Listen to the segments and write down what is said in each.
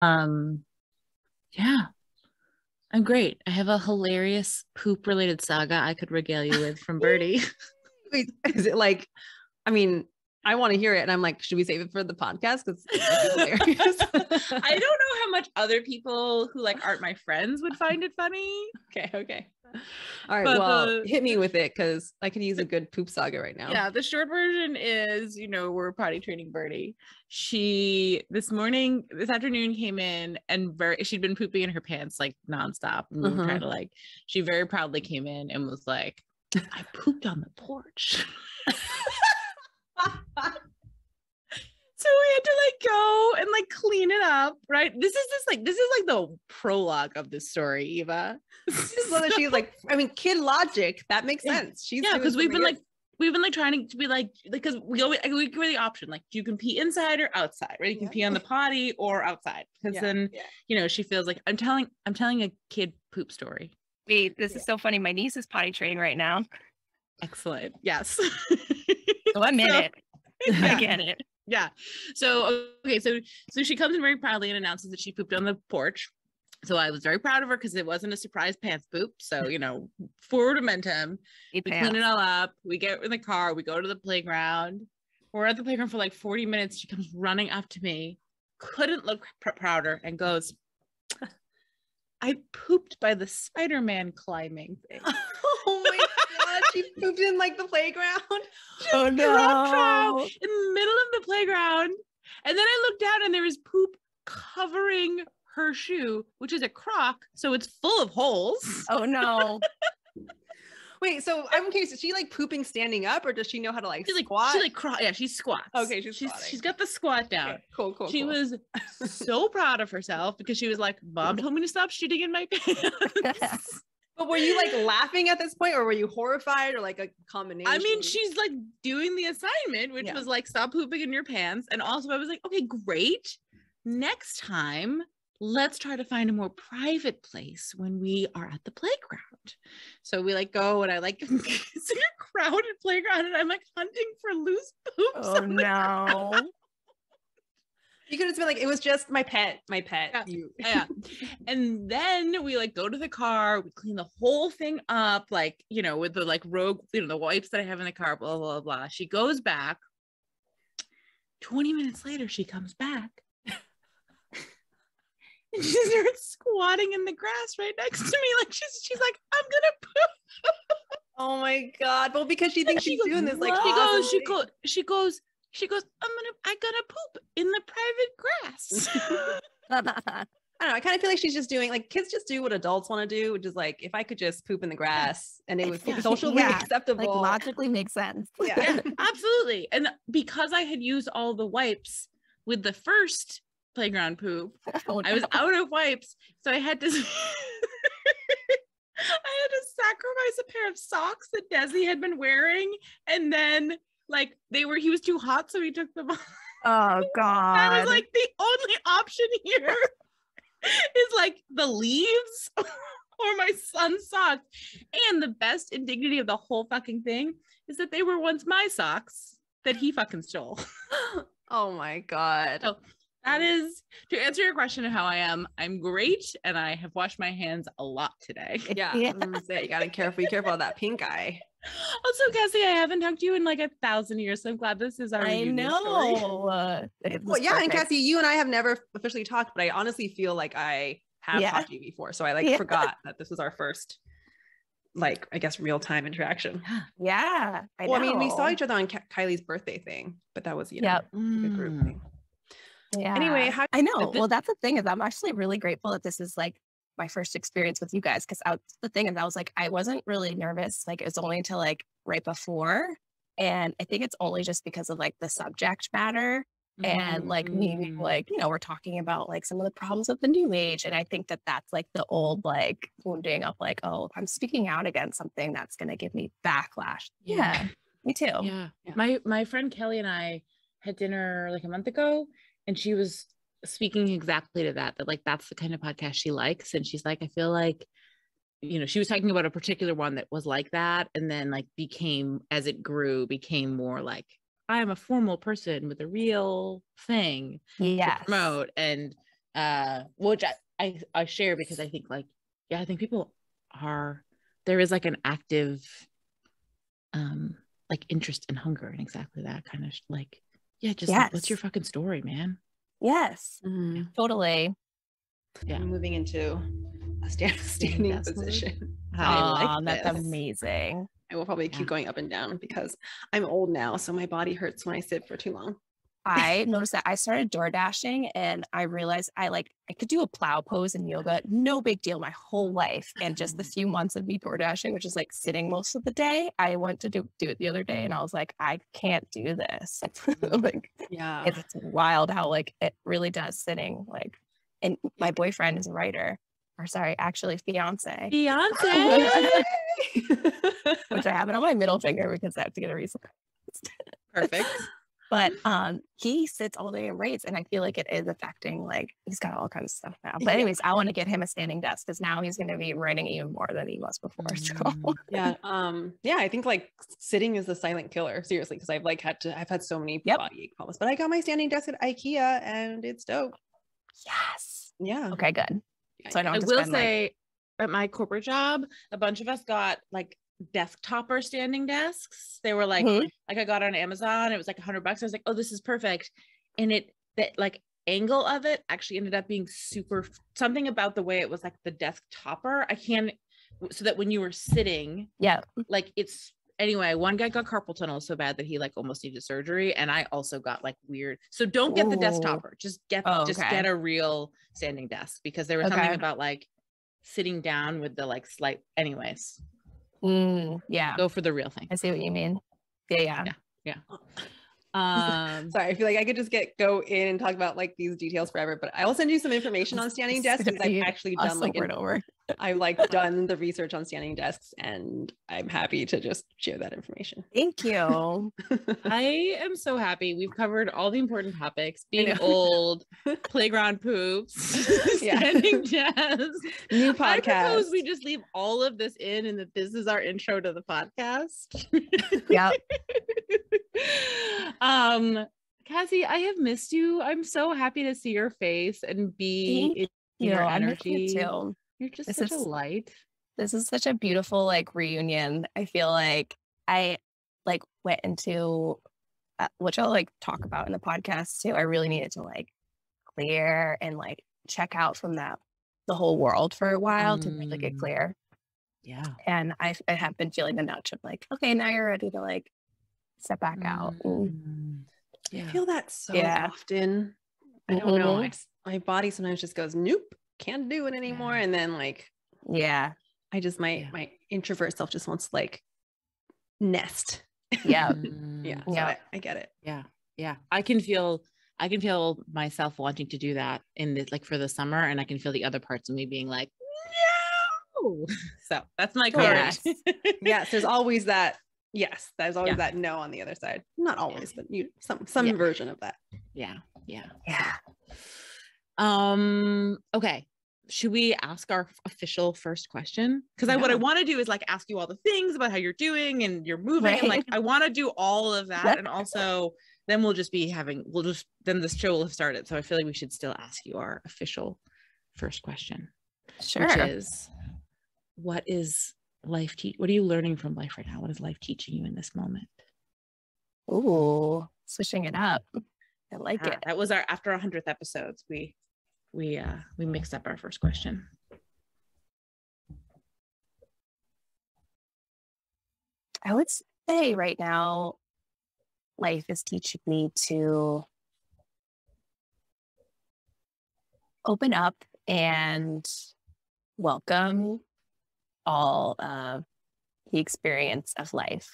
Um, yeah, I'm great. I have a hilarious poop related saga I could regale you with from Birdie. Wait, is it like, I mean, I want to hear it. And I'm like, should we save it for the podcast? Because it's hilarious. I don't know how much other people who like aren't my friends would find it funny. Okay. All right. But well, hit me with it because I could use a good poop saga right now. Yeah, the short version is, we're potty training Birdie. She this afternoon came in and she'd been pooping in her pants like nonstop. And we were trying to she very proudly came in and was like, I pooped on the porch. So we had to go and clean it up, right? This is the prologue of this story, Eva. Just so that she's kid logic. That makes sense. Because we've been trying to be because we give her the option, you can pee inside or outside, right? You can pee on the potty or outside. Because then she feels like I'm telling a kid poop story. Wait, this is so funny. My niece is potty training right now. Excellent. Yes. So I'm in it. I get it. Yeah. So, okay. So she comes in very proudly and announces that she pooped on the porch. So I was very proud of her because it wasn't a surprise pants poop. So, forward momentum. We clean it all up. We get in the car. We go to the playground. We're at the playground for 40 minutes. She comes running up to me. Couldn't look prouder and goes, I pooped by the Spider-Man climbing thing. Oh my God. She pooped in the playground. Oh no. In the middle of the playground. And then I looked down and there was poop covering her shoe, which is a Croc. So it's full of holes. Oh no. Wait, so I'm curious, is she pooping standing up or does she know how to squat? She squats. Okay, she's got the squat down. Okay, cool. She was so proud of herself because she was like, Mom told me to stop shitting in my pants. But were you laughing at this point or were you horrified or a combination? I mean, she's doing the assignment, which was stop pooping in your pants. And also I was like, okay, great. Next time, let's try to find a more private place when we are at the playground. So we go and I it's a crowded playground and I'm hunting for loose poops. Oh no. You could have been it was just my pet. Yeah. And then we go to the car, we clean the whole thing up, with the rogue, the wipes that I have in the car, blah, blah, blah. She goes back. 20 minutes later, she comes back. And she starts squatting in the grass right next to me. She's like, I'm gonna poop. Oh my God. Well, because she thinks she's doing this. She goes, I gotta poop in the private grass. I don't know. I kind of feel like she's just doing kids just do what adults want to do, which is if I could just poop in the grass and it was socially acceptable. Logically makes sense. Yeah, absolutely. And because I had used all the wipes with the first playground poop, I was out of wipes, so I had to sacrifice a pair of socks that Desi had been wearing, and then he was too hot, so he took them off. Oh God. I was the only option here is the leaves or my son's socks. And the best indignity of the whole fucking thing is that they were once my socks that he fucking stole. Oh my God. So that is, to answer your question of how I am, I'm great, and I have washed my hands a lot today. Yeah. You gotta be careful of that pink eye. Also, Cassie, I haven't talked to you in 1,000 years, so I'm glad this is our reunion story. Well, yeah, and Cassie, you and I have never officially talked, but I honestly feel like I have talked to you before, so I forgot that this was our first I guess real-time interaction. Yeah. I mean, we saw each other on Kylie's birthday thing, but that was a group thing. Yeah. Anyway, I know. Well, that's the thing is I'm actually really grateful that this is my first experience with you guys, because the thing is I was I wasn't really nervous. It was only until right before, and I think it's only just because of the subject matter and me we're talking about some of the problems of the new age, and I think that that's the old wounding of oh, if I'm speaking out against something that's going to give me backlash. Yeah, me too. Yeah. My friend Kelly and I had dinner a month ago, and she was speaking exactly to that that's the kind of podcast she likes. And she's I feel she was talking about a particular one that was like that. And then became, as it grew, became more I'm a formal person with a real thing to promote. And which I share because I think like, I think people there is like an active like interest and hunger and exactly that kind of like, just like, what's your fucking story, man? Yes, totally. I'm moving into a standing position. That's amazing. I will probably keep going up and down because I'm old now, so my body hurts when I sit for too long. I noticed that I started door dashing and I realized I could do a plow pose in yoga, no big deal my whole life. And just the few months of me door dashing, which is like sitting most of the day, I went to do it the other day and I was like, I can't do this. Like, it's wild how like it really does sitting like, and my boyfriend is a writer, or sorry, actually fiance. Which I have it on my middle finger because I have to get a reason. Perfect. But he sits all day and writes, and I feel like it is affecting, like, he's got all kinds of stuff now. But anyways, I want to get him a standing desk because now he's going to be writing even more than he was before. So I think like sitting is the silent killer, seriously, because I've had so many body ache problems. But I got my standing desk at IKEA and it's dope. Yes. Yeah. Okay, good. So I will say at my corporate job, a bunch of us got like desktopper standing desks. They were like, like I got on Amazon. It was like $100. I was like, oh, this is perfect. And that like angle of it actually ended up being something about the way it was like the desktopper. So that when you were sitting, like it's, anyway, one guy got carpal tunnel so bad that he like almost needed surgery. And I also got like weird. So don't get the desktopper, just get a real standing desk, because there was something about like sitting down with the like slight, anyways. Go for the real thing. I see what you mean. Yeah. Sorry, I feel like I could just go in and talk about like these details forever, but I will send you some information on standing desks because I've actually done I've done the research on standing desks and I'm happy to just share that information. Thank you. I am so happy. We've covered all the important topics: being old, playground poops, standing desks, new podcast. I propose we just leave all of this in and that this is our intro to the podcast. Yeah. Cassie, I have missed you. I'm so happy to see your face and be in your energy. Too. You're just such a light. This is such a beautiful like reunion. I feel like I like went into which I'll like talk about in the podcast too. I really needed to like clear and like check out from the whole world for a while to really get clear. Yeah. And I have been feeling the nudge of like, okay, now you're ready to like step back out. I feel that so often. I don't know. My body sometimes just goes, nope, can't do it anymore. And then like, I just, my introvert self just wants to like nest. Yeah. So I get it. Yeah. I can feel myself wanting to do that in this, like for the summer. And I can feel the other parts of me being like, no. So that's my courage. Yes. There's always that. Yes, there's always that no on the other side. Not always, but some version of that. Yeah. Okay. Should we ask our official first question? Because what I want to do is like ask you all the things about how you're doing and you're moving, and like I want to do all of that, and also then then this show will have started. So I feel like we should still ask you our official first question. Sure. Which is, what are you learning from life right now? What is life teaching you in this moment? Ooh, switching it up. I like it. That was after 100th episodes. We mixed up our first question. I would say right now, life is teaching me to open up and welcome all of the experience of life,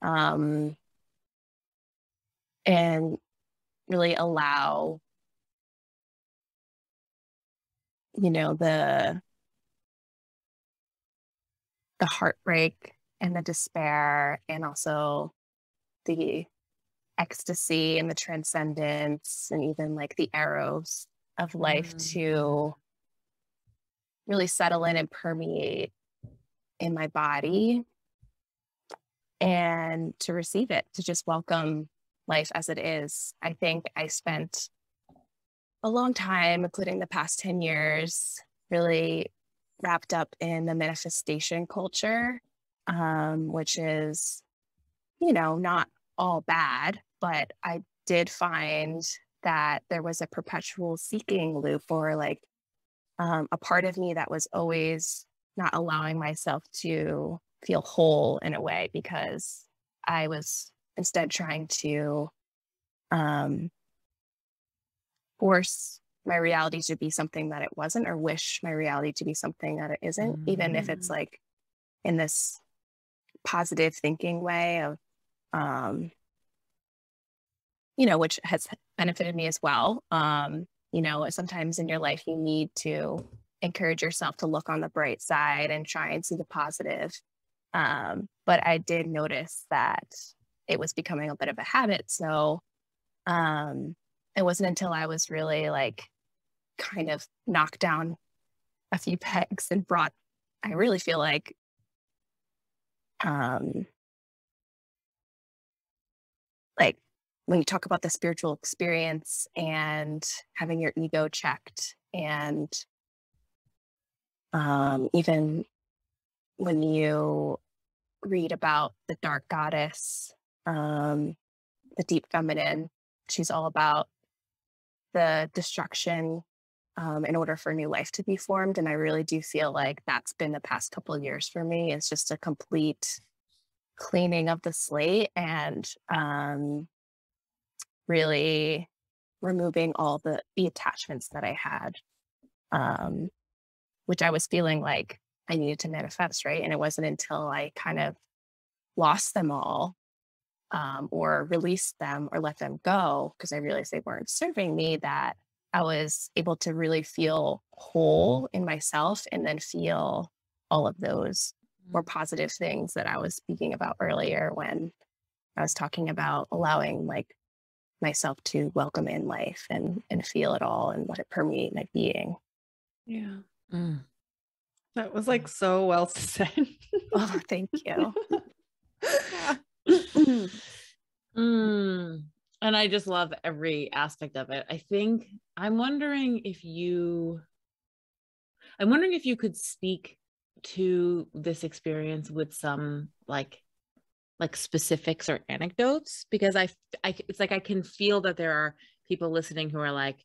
and really allow, the heartbreak and the despair, and also the ecstasy and the transcendence, and even like the arrows of life to really settle in and permeate in my body, and to receive it, to just welcome life as it is. I think I spent a long time, including the past 10 years, really wrapped up in the manifestation culture, which is, not all bad, but I did find that there was a perpetual seeking loop, or like a part of me that was always not allowing myself to feel whole in a way, because I was instead trying to force my reality to be something that it wasn't, or wish my reality to be something that it isn't, even if it's like in this positive thinking way of, which has benefited me as well. Sometimes in your life you need to encourage yourself to look on the bright side and try and see the positive. But I did notice that it was becoming a bit of a habit. So it wasn't until I was really like kind of knocked down a few pegs and I really feel like when you talk about the spiritual experience and having your ego checked, and even when you read about the dark goddess, the deep feminine, she's all about the destruction in order for new life to be formed. And I really do feel like that's been the past couple of years for me. It's just a complete cleaning of the slate, and really removing all the attachments that I had, which I was feeling like I needed to manifest, right? And it wasn't until I kind of lost them all, or released them or let them go, because I realized they weren't serving me, that I was able to really feel whole in myself, and then feel all of those more positive things that I was speaking about earlier when I was talking about allowing like myself to welcome in life and feel it all and let it permeate my being. Yeah. That was like so well said. Oh, thank you. And I just love every aspect of it. I'm wondering if you could speak to this experience with some like specifics or anecdotes, because it's like I can feel that there are people listening who are like,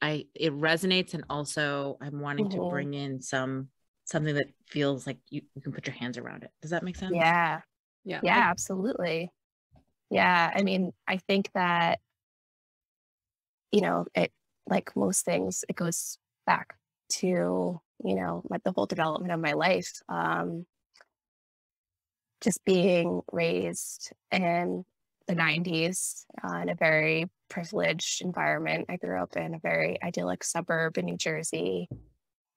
it resonates, and also I'm wanting to bring in something that feels like you can put your hands around it. Does that make sense? Yeah, absolutely. Yeah, I mean, I think that it, like most things, it goes back to like the whole development of my life. Just being raised in the 90s in a very privileged environment. I grew up in a very idyllic suburb in New Jersey.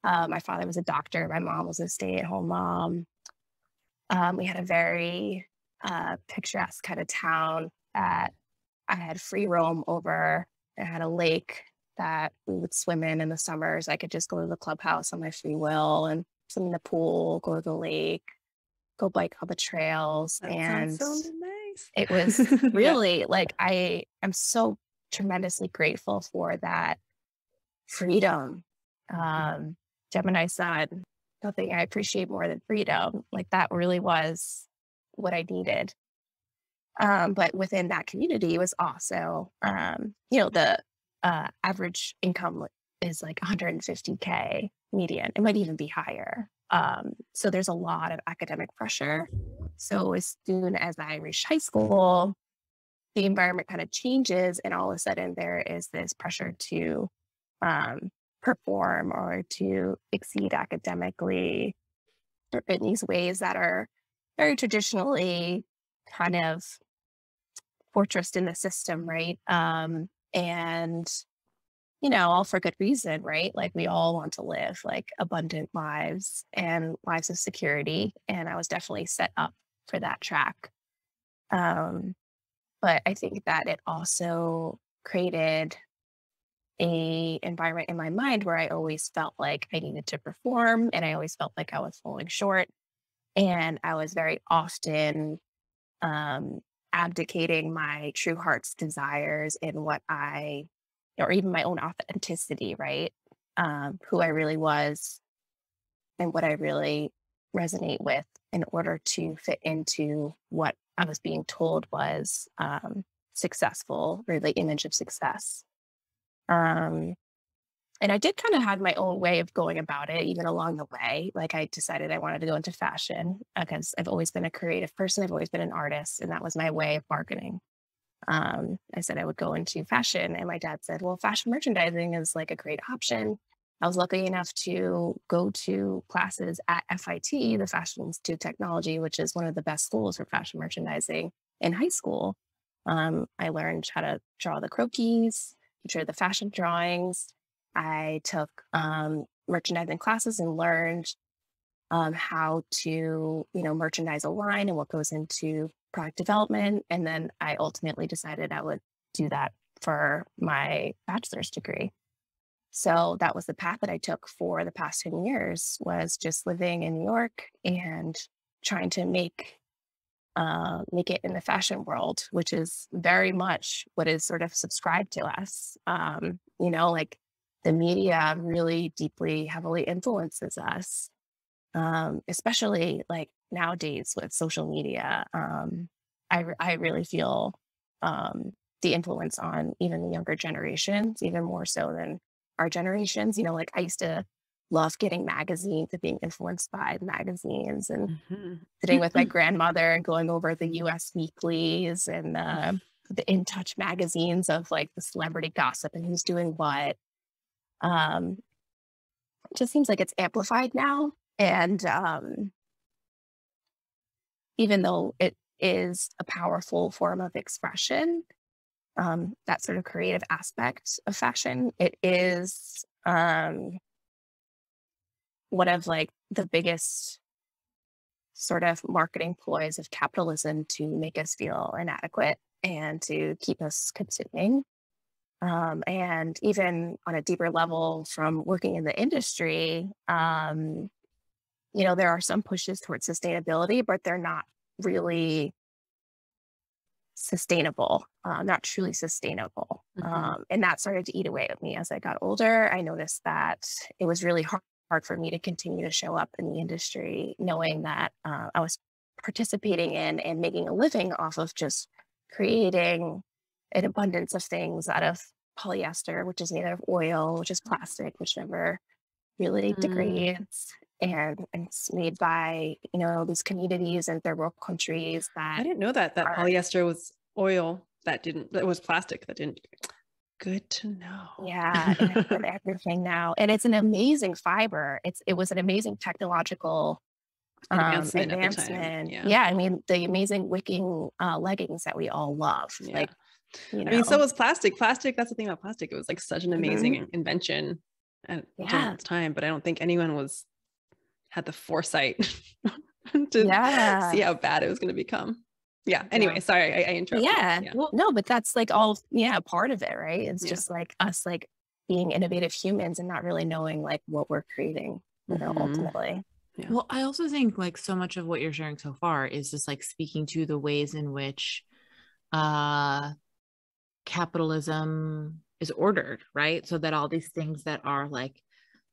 My father was a doctor. My mom was a stay-at-home mom. We had a very picturesque kind of town that I had free roam over. I had a lake that we would swim in the summers. I could just go to the clubhouse on my free will and swim in the pool, go to the lake, go bike on the trails. That and sounds so nice. It was really like, I am so tremendously grateful for that freedom. Gemini said, nothing I appreciate more than freedom. Like that really was what I needed. But within that community was also, the average income is like 150K median. It might even be higher. So there's a lot of academic pressure. So as soon as I reached high school, the environment kind of changes, and all of a sudden there is this pressure to perform or to exceed academically in these ways that are very traditionally kind of fortressed in the system, right? And all for good reason, right? Like we all want to live like abundant lives and lives of security. And I was definitely set up for that track. But I think that it also created a environment in my mind where I always felt like I needed to perform, and I always felt like I was falling short. And I was very often abdicating my true heart's desires in what I or even my own authenticity, right? Who I really was and what I really resonate with in order to fit into what I was being told was successful, or the image of success. And I did kind of have my own way of going about it, even along the way. Like I decided I wanted to go into fashion because I've always been a creative person. I've always been an artist, and that was my way of marketing. I said I would go into fashion, and my dad said, well, fashion merchandising is like a great option. I was lucky enough to go to classes at FIT, the Fashion Institute of Technology, which is one of the best schools for fashion merchandising in high school. I learned how to draw the croquis, drew the fashion drawings. I took merchandising classes and learned how to, merchandise a line and what goes into product development. And then I ultimately decided I would do that for my bachelor's degree. So that was the path that I took for the past 10 years, was just living in New York and trying to make it in the fashion world, which is very much what is sort of subscribed to us. Like the media really deeply, heavily influences us, especially like nowadays with social media. I really feel the influence on even the younger generations, even more so than our generations. Like I used to love getting magazines and being influenced by magazines, and sitting with my grandmother and going over the US weeklies and the In Touch magazines of like the celebrity gossip and who's doing what. It just seems like it's amplified now. And even though it is a powerful form of expression, that sort of creative aspect of fashion, it is one of like the biggest sort of marketing ploys of capitalism to make us feel inadequate and to keep us consuming. And even on a deeper level from working in the industry, there are some pushes towards sustainability, but they're not really sustainable, not truly sustainable. And that started to eat away at me as I got older. I noticed that it was really hard for me to continue to show up in the industry, knowing that I was participating in and making a living off of just creating an abundance of things out of polyester, which is made out of oil, which is plastic, which never really degrades. And it's made by, these communities and third world countries that I didn't know that polyester was oil that was plastic that didn't. Good to know. Yeah, and everything now. And it's an amazing fiber. It was an amazing technological advancement. At the time. Yeah, I mean, the amazing wicking leggings that we all love. Yeah. Like, I mean, so was plastic. Plastic, that's the thing about plastic. It was like such an amazing invention at the time, but I don't think anyone had the foresight to see how bad it was going to become. Yeah. Anyway, sorry, I interrupted. Yeah. Well, no, but that's like all, part of it, right? It's just like us, like being innovative humans and not really knowing like what we're creating, ultimately. Yeah. Well, I also think like so much of what you're sharing so far is just like speaking to the ways in which capitalism is ordered, right? So that all these things that are like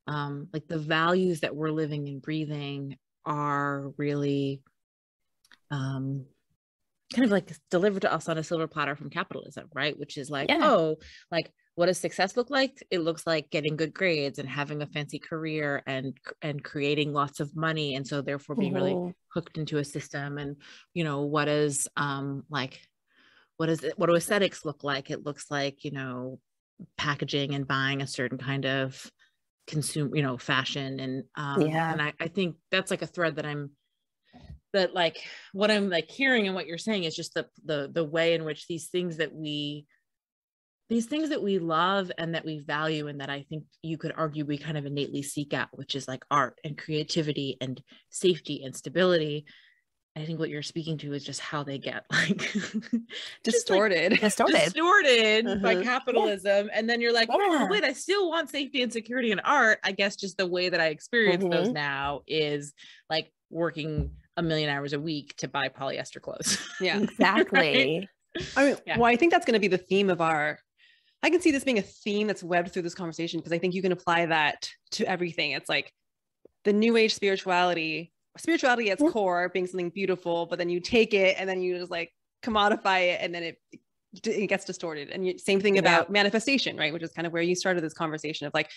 the values that we're living and breathing are really kind of like delivered to us on a silver platter from capitalism, right? Which is like, like what does success look like? It looks like getting good grades and having a fancy career and creating lots of money, and so therefore being really hooked into a system. And what does what do aesthetics look like? It looks like packaging and buying a certain kind of fashion, and and I think that's like a thread that what I'm like hearing and what you're saying is just the way in which these things that we love and that we value, and that I think you could argue we kind of innately seek out, which is like art and creativity and safety and stability. I think what you're speaking to is just how they get like distorted by capitalism. And then you're like, oh, wait, I still want safety and security in art. I guess just the way that I experience those now is like working a million hours a week to buy polyester clothes. Yeah, exactly. Right? I mean, well, I think that's going to be the theme of our I can see this being a theme that's webbed through this conversation, because I think you can apply that to everything. It's like the new age spirituality at its core being something beautiful, but then you take it and then you just like commodify it, and then it gets distorted. And same thing about manifestation, right? Which is kind of where you started this conversation of like,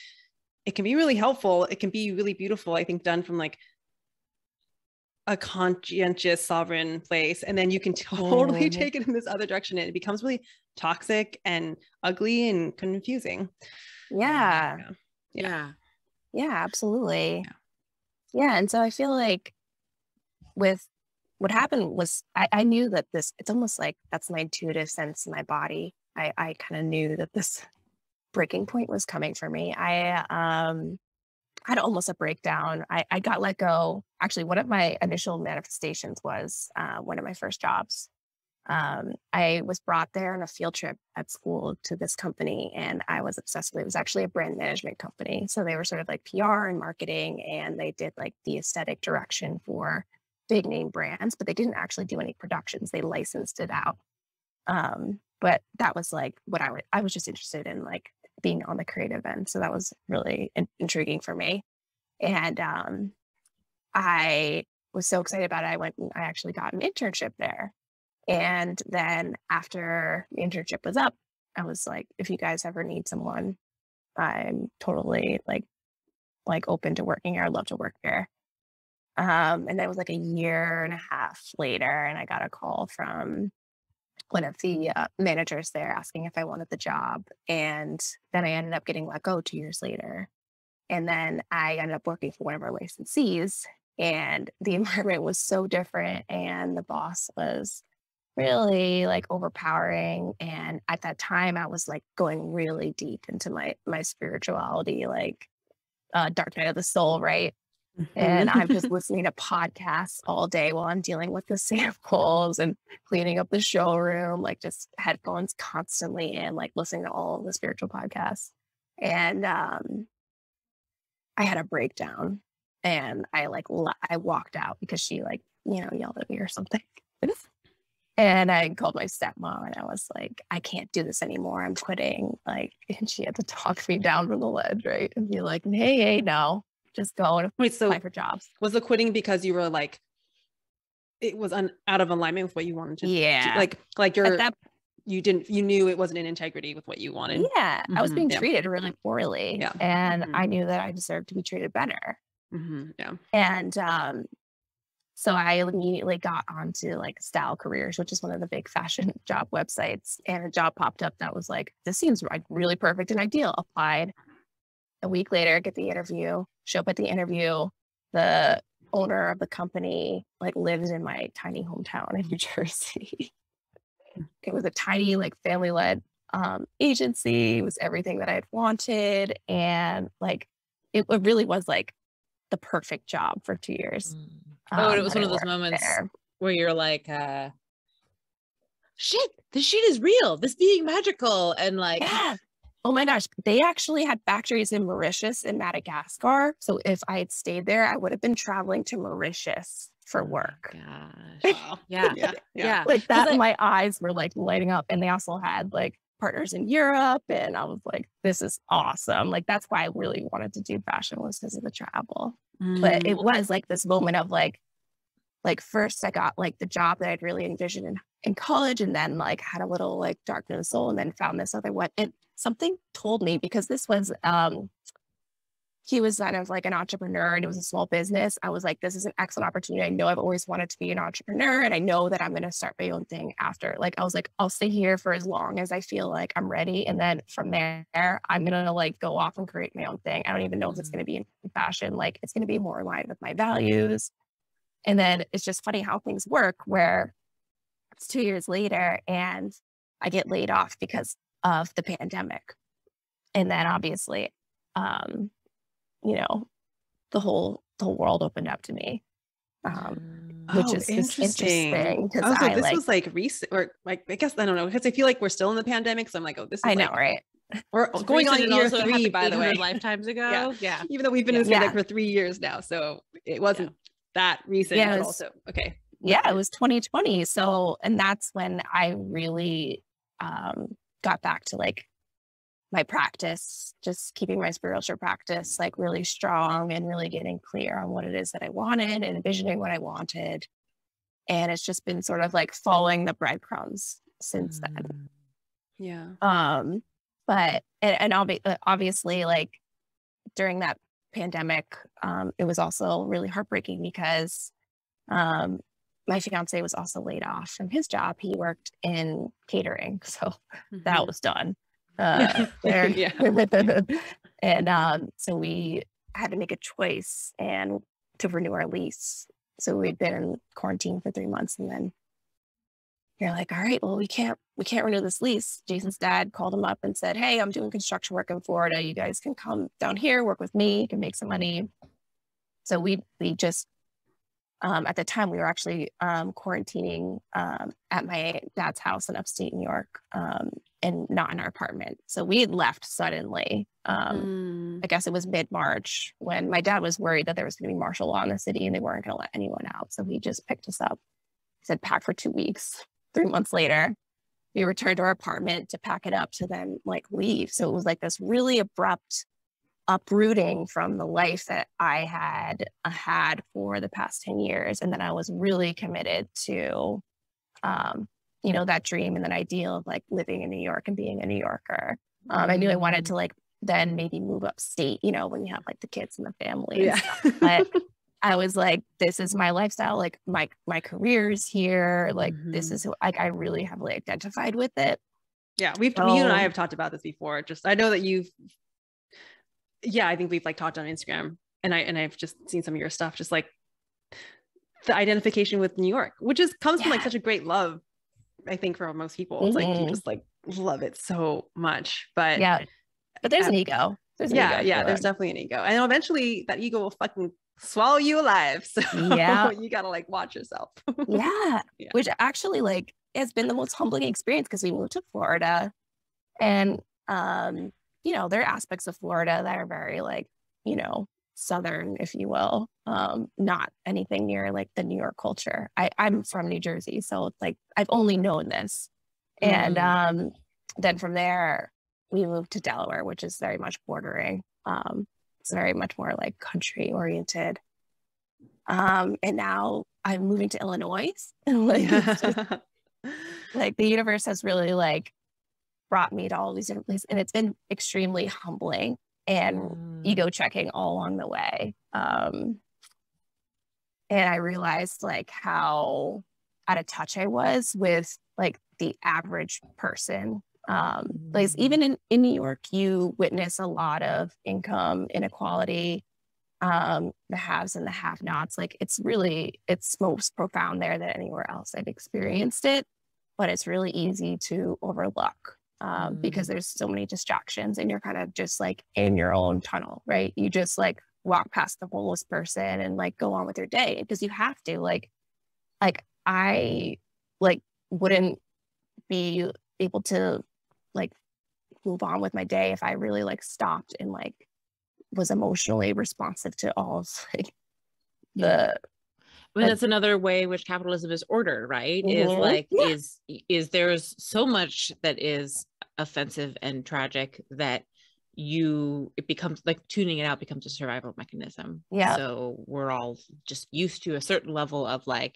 it can be really helpful. It can be really beautiful, I think, done from like a conscientious, sovereign place. And then you can totally take it in this other direction, and it becomes really toxic and ugly and confusing. Yeah, absolutely. Yeah. And so I feel like with what happened was I knew that it's almost like that's my intuitive sense in my body. I kind of knew that this breaking point was coming for me. I had almost a breakdown. I got let go. Actually, one of my initial manifestations was one of my first jobs. I was brought there on a field trip at school to this company, and I was obsessed with it. It was actually a brand management company. So they were sort of like PR and marketing, and they did like the aesthetic direction for big name brands, but they didn't actually do any productions. They licensed it out. But that was like what I was just interested in, like being on the creative end. So that was really intriguing for me. And I was so excited about it. I went and I actually got an internship there. And then after the internship was up, I was like, if you guys ever need someone, I'm totally like open to working here. I'd love to work here. And that was like a year and a half later, and I got a call from one of the managers there asking if I wanted the job. And then I ended up getting let go 2 years later. And then I ended up working for one of our licensees, and the environment was so different, and the boss was really like overpowering. And at that time I was like going really deep into my spirituality, like dark night of the soul, right? And I'm just listening to podcasts all day while I'm dealing with the samples and cleaning up the showroom, like just headphones constantly in, like listening to all of the spiritual podcasts. And I had a breakdown, and I walked out because she yelled at me or something. And I called my stepmom, and I was like, I can't do this anymore. I'm quitting. And she had to talk me down from the ledge, right? And be like, hey, no. Just go and apply for jobs. Was the quitting because you were like, it was out of alignment with what you wanted to do? You knew it wasn't in integrity with what you wanted. Yeah. I was being treated really poorly. Yeah. And I knew that I deserved to be treated better. Yeah. And so I immediately got onto like Style Careers, which is one of the big fashion job websites. And a job popped up that was like, this seems like really perfect and ideal. Applied. A week later, get the interview, show up at the interview. The owner of the company lives in my tiny hometown in New Jersey. It was a tiny family-led agency. It was everything that I'd wanted. And it really was the perfect job for 2 years. And it was one of those moments where you're like, shit, this shit is real. This being magical. And yeah. Oh my gosh, they actually had factories in Mauritius and Madagascar. So if I had stayed there, I would have been traveling to Mauritius for work. Gosh. Wow. Yeah. Like that, my eyes were lighting up. And they also had partners in Europe. And I was like, this is awesome. That's why I really wanted to do fashion, was because of the travel. But it was this moment of first I got the job that I'd really envisioned in college, and then had a little dark night of the soul, and then found this other one. And something told me, because this was he was kind of an entrepreneur, and it was a small business. I was like, this is an excellent opportunity. I know I've always wanted to be an entrepreneur, and I know that I'm going to start my own thing after. I was like, I'll stay here for as long as I feel like I'm ready, and then from there I'm going to go off and create my own thing. I don't even know if it's going to be in fashion. It's going to be more in line with my values. And then it's just funny how things work, where it's 2 years later and I get laid off because of the pandemic. And then obviously, the whole world opened up to me, which is interesting. Because this was recent, or I guess, I don't know, because I feel like we're still in the pandemic. So I'm like, oh, this is I know, right? We're going on year 3, by the way. Lifetimes ago. Yeah. Even though we've been in this pandemic for 3 years now. So it wasn't that recent, but also, okay. Yeah, it was 2020. So, and that's when I really got back to my practice, just keeping my spiritual practice like really strong and really getting clear on what it is that I wanted and envisioning what I wanted. And it's just been sort of like following the breadcrumbs since then. Yeah. But obviously, like during that pandemic, it was also really heartbreaking because my fiance was also laid off from his job. He worked in catering, so that was done. There. And so we had to make a choice and to renew our lease. So we'd been in quarantine for 3 months, and then you're like, all right, well, we can't renew this lease. Jason's dad called him up and said, hey, I'm doing construction work in Florida. You guys can come down here, work with me, you can make some money. So we just at the time we were actually quarantining at my dad's house in upstate New York, and not in our apartment. So we had left suddenly. I guess it was mid-March when my dad was worried that there was going to be martial law in the city and they weren't going to let anyone out. So he just picked us up. He said, pack for 2 weeks. 3 months later, we returned to our apartment to pack it up to then like leave. So it was like this really abrupt uprooting from the life that I had for the past 10 years. And then I was really committed to, that dream and that ideal of like living in New York and being a New Yorker. I knew I wanted to like then maybe move upstate, when you have like the kids and the family and stuff. But I was like, this is my lifestyle. Like my career's here. Like this is who I really heavily identified with it. Yeah. You and I have talked about this before. Just, I know that I think we've like talked on Instagram and I've just seen some of your stuff, just like the identification with New York, which comes from like such a great love, I think, for most people. It's like, you just like love it so much, but there's an ego. There's definitely an ego. And eventually that ego will fucking swallow you alive. So you gotta like watch yourself. Which actually like has been the most humbling experience because we moved to Florida and there are aspects of Florida that are very like southern, if you will, not anything near like the New York culture. I'm from New Jersey, so it's like I've only known this. And then from there we moved to Delaware, which is very much bordering. It's very much more like country oriented. And now I'm moving to Illinois. And like the universe has really like brought me to all these different places. And it's been extremely humbling and ego checking all along the way. And I realized like how out of touch I was with like the average person. Like even in New York, you witness a lot of income inequality, the haves and the have-nots. Like it's most profound there than anywhere else I've experienced it, but it's really easy to overlook because there's so many distractions and you're kind of just like in your own tunnel, right? You just like walk past the homeless person and like go on with your day because you have to like I like wouldn't be able to like move on with my day if I really like stopped and like was emotionally responsive to all of like that's another way which capitalism is ordered, right? Is like is there's so much that is offensive and tragic that it becomes like tuning it out becomes a survival mechanism. So we're all just used to a certain level of like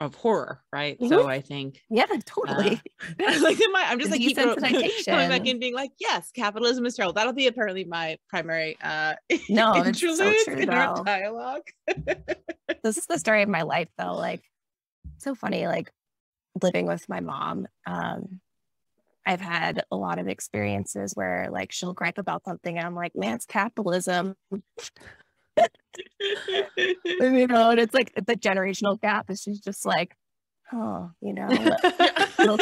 of horror, right? So I think totally like I'm just like keep coming back and being like, yes, capitalism is terrible. That'll be apparently my primary interlude in our dialogue. This is the story of my life though. Like so funny, like living with my mom. I've had a lot of experiences where like she'll gripe about something and I'm like, man, it's capitalism. And it's like the generational gap is she's just like, oh, like a look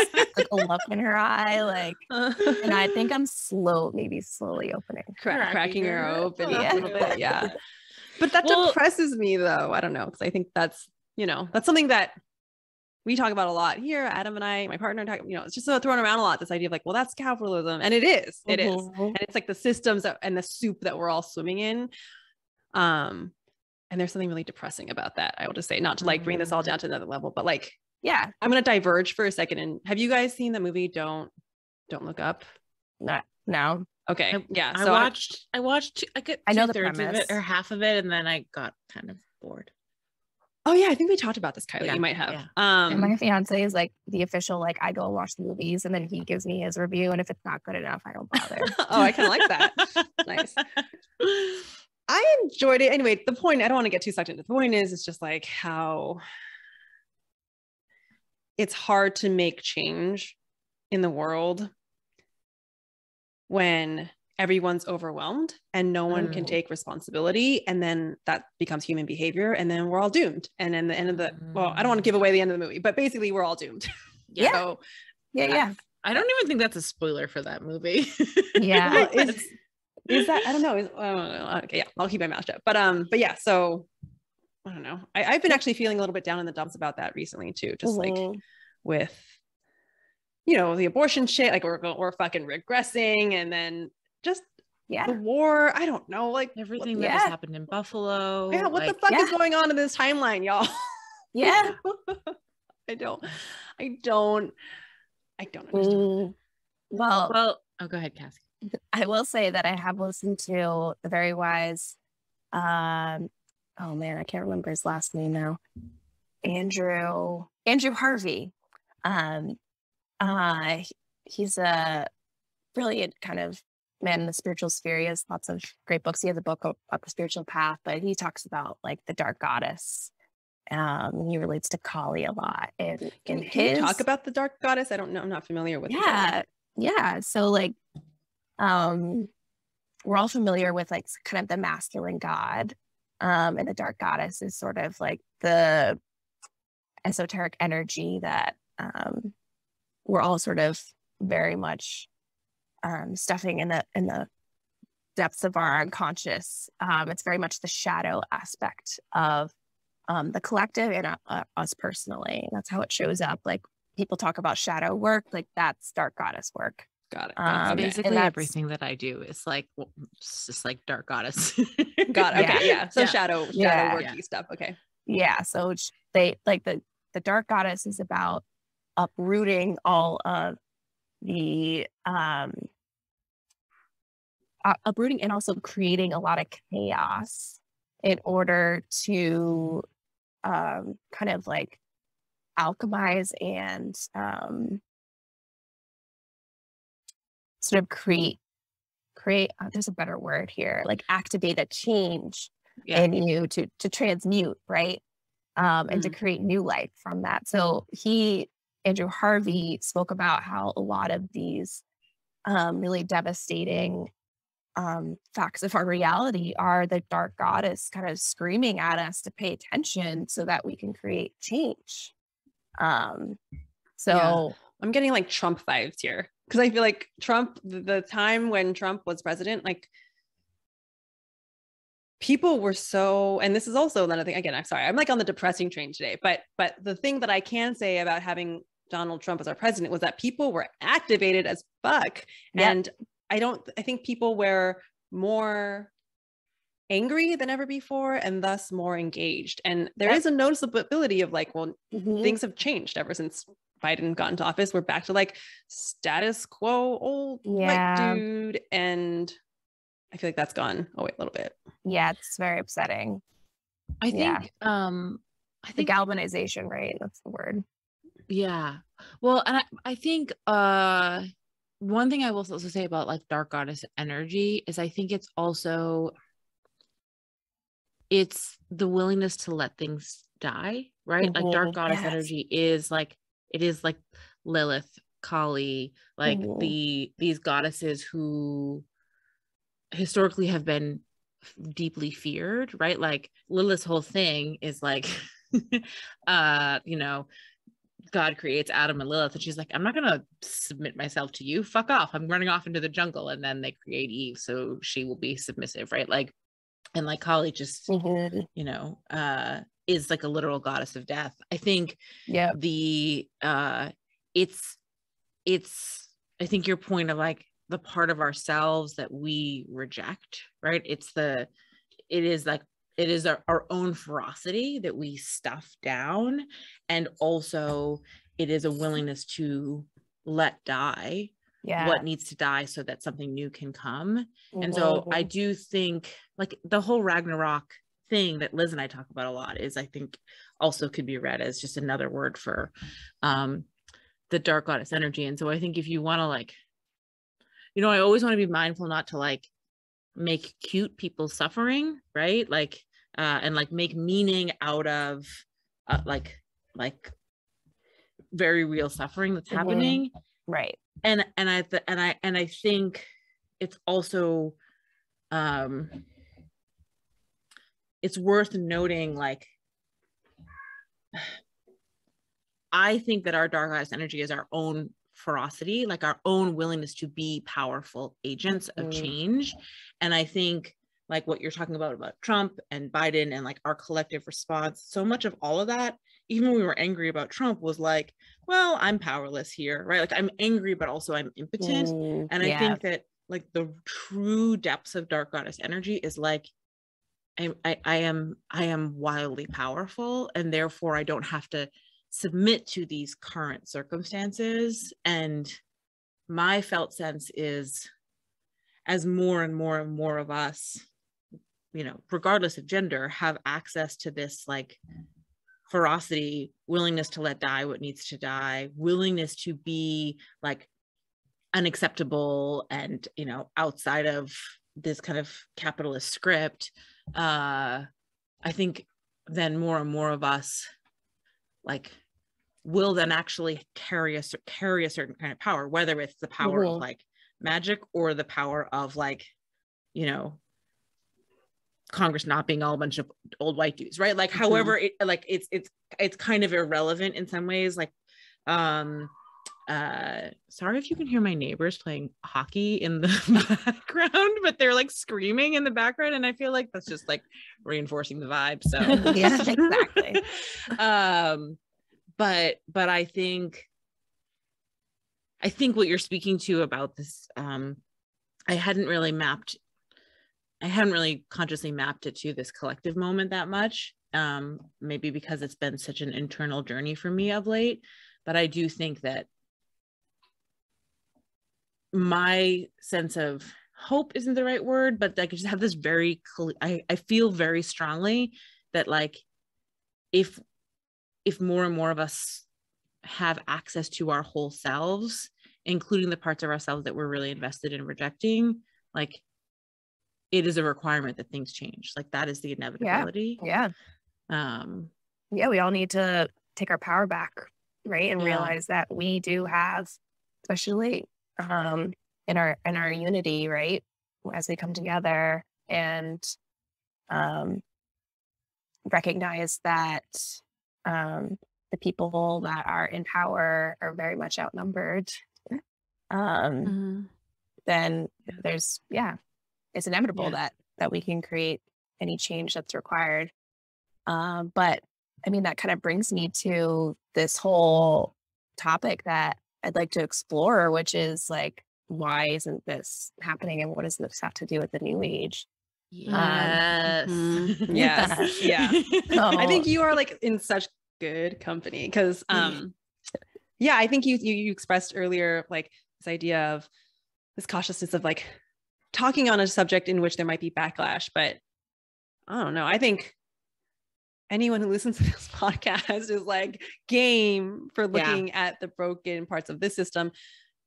in her eye, like, and I think I'm slowly opening, cracking her open a little bit, But that depresses me though. I don't know, because I think that's that's something that we talk about a lot here. Adam and I, my partner, it's just thrown around a lot. This idea of like, well, that's capitalism, and it is, and it's like the systems and the soup that we're all swimming in. And there's something really depressing about that. I will just say, not to like bring this all down to another level, but like, I'm going to diverge for a second. And have you guys seen the movie Don't Look Up? Not No. Okay. Yeah. I watched I know the two-thirds of premise it or half of it, and then I got kind of bored. Oh yeah, I think we talked about this, Kylie. Yeah, you might have. yeah. And my fiance is like the official, like I go and watch the movies and then he gives me his review. And if it's not good enough, I don't bother. Oh, I kind of like that. Nice. I enjoyed it. Anyway, the point, I don't want to get too sucked into the point is, it's just like how it's hard to make change in the world when everyone's overwhelmed and no one can take responsibility, and then that becomes human behavior, and then we're all doomed. And then the end of the, well, I don't want to give away the end of the movie, but basically we're all doomed. Yeah. So, yeah. I don't even think that's a spoiler for that movie. Yeah. Well, is that, I don't know. I don't know. Okay, yeah, I'll keep my mouth shut. But yeah, so I don't know. I've been actually feeling a little bit down in the dumps about that recently too. Just like with, the abortion shit, like we're fucking regressing, and then just the war. I don't know, like everything that has happened in Buffalo. Yeah, what the fuck is going on in this timeline, y'all? Yeah. I don't understand. Well, oh, go ahead, Cassie. I will say that I have listened to the very wise, oh man, I can't remember his last name now. Andrew Harvey. He's a brilliant kind of man in the spiritual sphere. He has lots of great books. He has a book about the spiritual path, but he talks about like the dark goddess. He relates to Kali a lot. And can you talk about the dark goddess? I don't know. I'm not familiar with it. Yeah. So like, we're all familiar with like kind of the masculine god. And the dark goddess is sort of like the esoteric energy that we're all sort of very much stuffing in the depths of our unconscious. It's very much the shadow aspect of the collective and us personally. That's how it shows up. Like people talk about shadow work, like that's dark goddess work. Got it. Basically everything that I do is like, it's just like dark goddess. Got it. Okay. Yeah. So shadow worky stuff. Okay. Yeah. So they like the dark goddess is about uprooting all of the uprooting and also creating a lot of chaos in order to kind of like alchemize and sort of create there's a better word here, like activate a change in you to transmute, right? And to create new life from that. So Andrew Harvey spoke about how a lot of these really devastating facts of our reality are the dark goddess kind of screaming at us to pay attention so that we can create change. I'm getting like Trump vibes here, because I feel like Trump, the time when Trump was president, like people were so, and this is also another thing, again, I'm sorry, I'm like on the depressing train today, but the thing that I can say about having Donald Trump as our president was that people were activated as fuck. Yep. And I think people were more angry than ever before, and thus more engaged. And there is a noticeability of like, well, things have changed ever since Biden got into office. We're back to like status quo, old white dude. And I feel like that's gone away a little bit. Yeah, it's very upsetting. I think the galvanization, right? That's the word. Yeah. Well, and I think one thing I will also say about like dark goddess energy is I think it's the willingness to let things die, right? Like dark goddess energy is like, it is like Lilith, Kali, like these goddesses who historically have been deeply feared, right? Like Lilith's whole thing is like God creates Adam and Lilith, and she's like, I'm not gonna submit myself to you, fuck off, I'm running off into the jungle. And then they create Eve so she will be submissive, right? Like, and like Kali just is like a literal goddess of death. I think it's I think your point of like the part of ourselves that we reject, right? It is our own ferocity that we stuff down. And also it is a willingness to let die what needs to die so that something new can come. And so I do think like the whole Ragnarok thing that Liz and I talk about a lot is, I think, also could be read as just another word for the dark goddess energy. And so I think if you want to like, you know, I always want to be mindful not to like make cute people's suffering, right? Like and like make meaning out of like very real suffering that's happening, right? And I think it's also it's worth noting, like, I think that our dark goddess energy is our own ferocity, like our own willingness to be powerful agents of change. And I think like what you're talking about Trump and Biden and like our collective response, so much of all of that, even when we were angry about Trump, was like, well, I'm powerless here, right? Like I'm angry, but also I'm impotent. And I think that like the true depths of dark goddess energy is like, I am wildly powerful, and therefore I don't have to submit to these current circumstances. And my felt sense is, as more and more and more of us, you know, regardless of gender, have access to this like ferocity, willingness to let die what needs to die, willingness to be like unacceptable and, you know, outside of this kind of capitalist script, I think then more and more of us like will then actually carry a certain kind of power, whether it's the power of like magic or the power of like, you know, Congress not being all a bunch of old white dudes, right? Like however it like it's kind of irrelevant in some ways. Like sorry if you can hear my neighbors playing hockey in the background, but they're like screaming in the background, and I feel like that's just like reinforcing the vibe. So yeah, exactly. But I think what you're speaking to about this, I hadn't really consciously mapped it to this collective moment that much, maybe because it's been such an internal journey for me of late. But I do think that my sense of hope isn't the right word, but I just have this very I feel very strongly that like if more and more of us have access to our whole selves, including the parts of ourselves that we're really invested in rejecting, like it is a requirement that things change. Like that is the inevitability. Yeah, we all need to take our power back, right? And realize that we do have, especially in our unity, right, as we come together and recognize that the people that are in power are very much outnumbered, then there's it's inevitable that we can create any change that's required. But I mean, that kind of brings me to this whole topic that I'd like to explore, which is like, why isn't this happening, and what does this have to do with the new age? Yes. Yes. Yeah. I think you are like in such good company because I think you expressed earlier like this idea of this cautiousness of like talking on a subject in which there might be backlash, but I don't know, I think anyone who listens to this podcast is like game for looking at the broken parts of this system.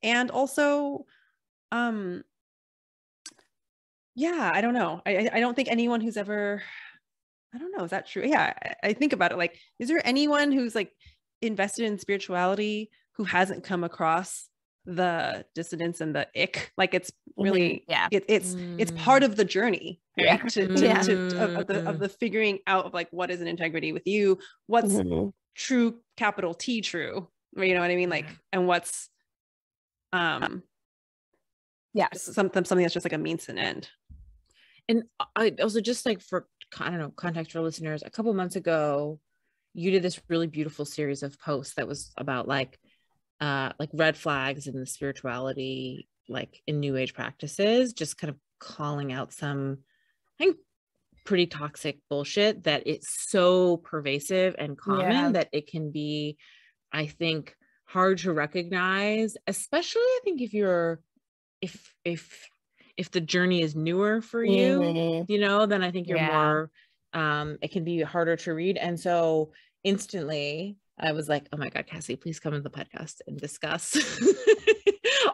And also I don't know, I don't think anyone who's ever, I don't know, is that true? I think about it like, is there anyone who's like invested in spirituality who hasn't come across the dissonance and the ick? Like it's really it's part of the journey, right? Of the figuring out of like what is an integrity with you, what's true, capital T true, you know what I mean, like, and what's something that's just like a means to an end. And I also, just like for, I don't know, context for listeners, a couple months ago you did this really beautiful series of posts that was about like red flags in the spirituality, like in new age practices, just kind of calling out some, I think, pretty toxic bullshit that it's so pervasive and common that it can be, I think, hard to recognize, especially I think if you're, if the journey is newer for you, you know, then I think you're more, it can be harder to read. And so instantly I was like, oh my God, Cassie, please come on the podcast and discuss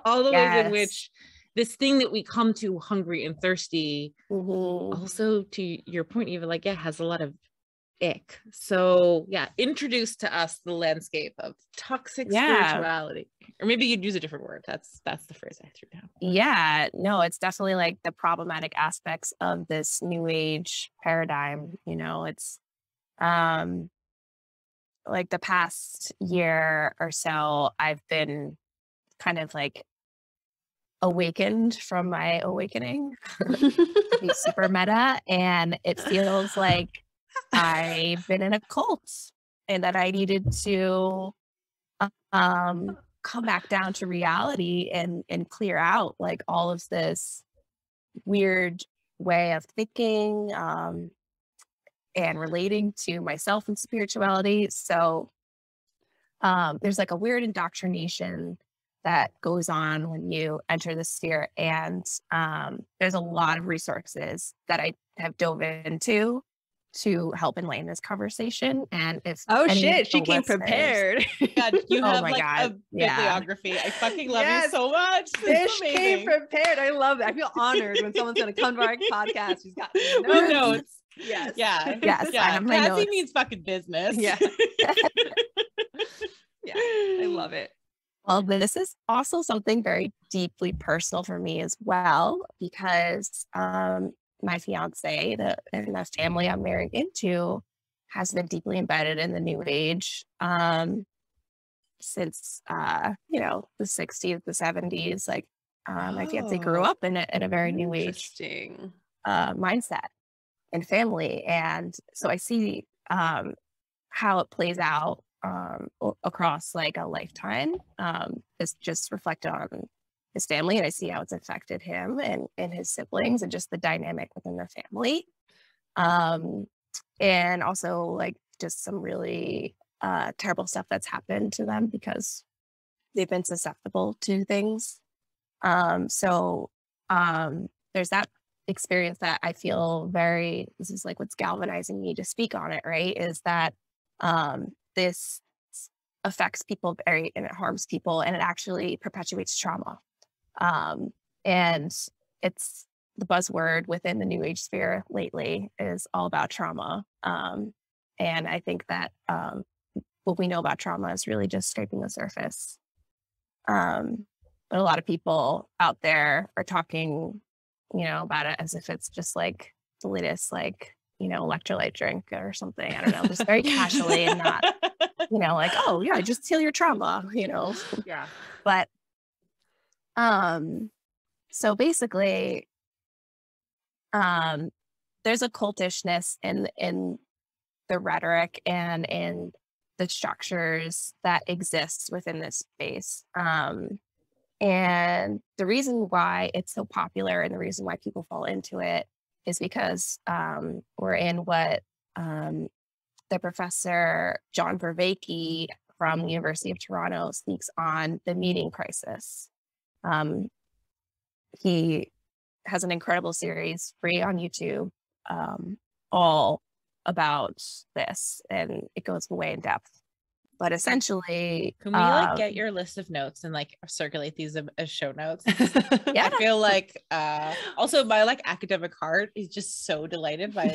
all the ways in which this thing that we come to hungry and thirsty, also to your point, even like, has a lot of ick. So introduce to us the landscape of toxic spirituality, or maybe you'd use a different word. That's the phrase I threw down. Yeah, no, it's definitely like the problematic aspects of this new age paradigm. You know, it's like the past year or so, I've been kind of like awakened from my awakening to be super meta, and it feels like I've been in a cult and that I needed to come back down to reality and clear out like all of this weird way of thinking and relating to myself and spirituality. So there's like a weird indoctrination that goes on when you enter the sphere, and there's a lot of resources that I have dove into to help enlighten this conversation. And if she came prepared. God, you have a bibliography. I fucking love you so much. This came prepared. I love it. I feel honored when someone's going to come to our podcast. She's got notes. Yes. I have my Cassie notes. Means fucking business. Yeah. I love it. Well, this is also something very deeply personal for me as well, because my fiance, and the family I'm married into, has been deeply embedded in the new age since the 60s, the 70s. Like my fiance grew up in a very new age mindset and family, and so I see how it plays out across like a lifetime. It's just reflected on his family, and I see how it's affected him and his siblings and just the dynamic within their family. And also like just some really terrible stuff that's happened to them because they've been susceptible to things. So there's that experience that I feel this is like what's galvanizing me to speak on it, right? Is that this affects people and it harms people, and it actually perpetuates trauma. And it's the buzzword within the new age sphere lately is all about trauma. And I think that what we know about trauma is really just scraping the surface. But a lot of people out there are talking, about it as if it's just like the latest, like, electrolyte drink or something. I don't know, just very casually and not, like, oh yeah, just heal your trauma, Yeah. But so basically, there's a cultishness in the rhetoric and in the structures that exist within this space. And the reason why it's so popular and the reason why people fall into it is because we're in what the professor John Vervaeke from the University of Toronto speaks on, the meaning crisis. He has an incredible series free on YouTube, all about this, and it goes way in depth. But essentially, can we get your list of notes and like circulate these as show notes? I feel like also my like academic heart is just so delighted by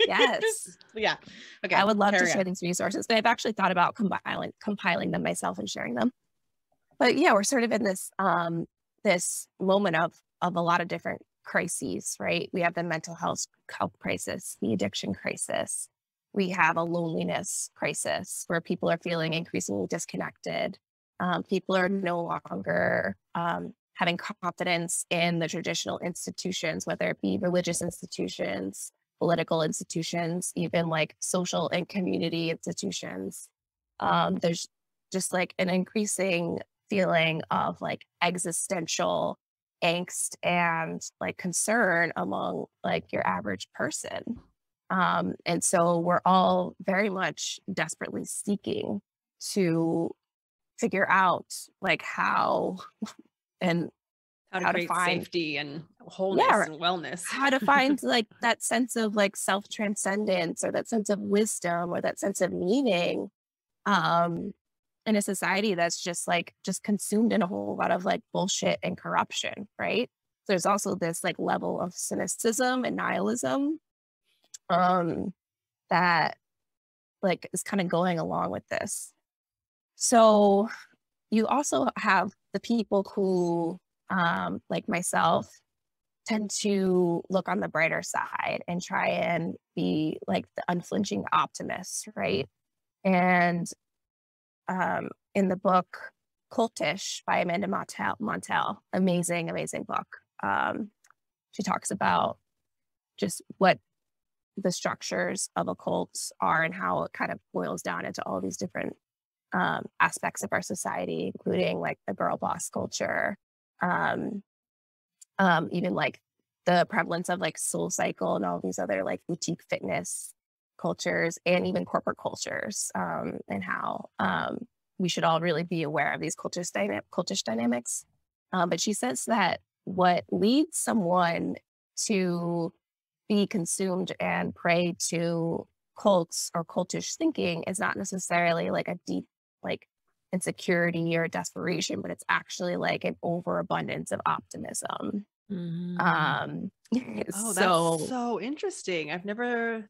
yes. Yeah. Okay. I would love to share these resources, but I've actually thought about compiling them myself and sharing them. But yeah, we're sort of in this this moment of a lot of different crises, right? We have the mental health crisis, the addiction crisis. We have a loneliness crisis where people are feeling increasingly disconnected. People are no longer having confidence in the traditional institutions, whether it be religious institutions, political institutions, even like social and community institutions. There's just like an increasing feeling of like existential angst and like concern among like your average person. And so we're all very much desperately seeking to figure out like how to create find safety and wholeness and wellness. How to find like that sense of like self-transcendence, or that sense of wisdom, or that sense of meaning in a society that's just consumed in a whole lot of like bullshit and corruption, right? There's also this like level of cynicism and nihilism that like is kind of going along with this. So you also have the people who like myself tend to look on the brighter side and try and be like the unflinching optimist, right? And in the book Cultish by Amanda Montell, amazing book. She talks about just what the structures of a cult are and how it kind of boils down into all these different aspects of our society, including like the girl boss culture, even like the prevalence of like Soul Cycle and all these other like boutique fitness cultures, and even corporate cultures, and how we should all really be aware of these cultish dynamics. But she says that what leads someone to be consumed and prey to cults or cultish thinking is not necessarily like a deep like insecurity or desperation, but it's actually like an overabundance of optimism. Oh, that's so interesting. I've never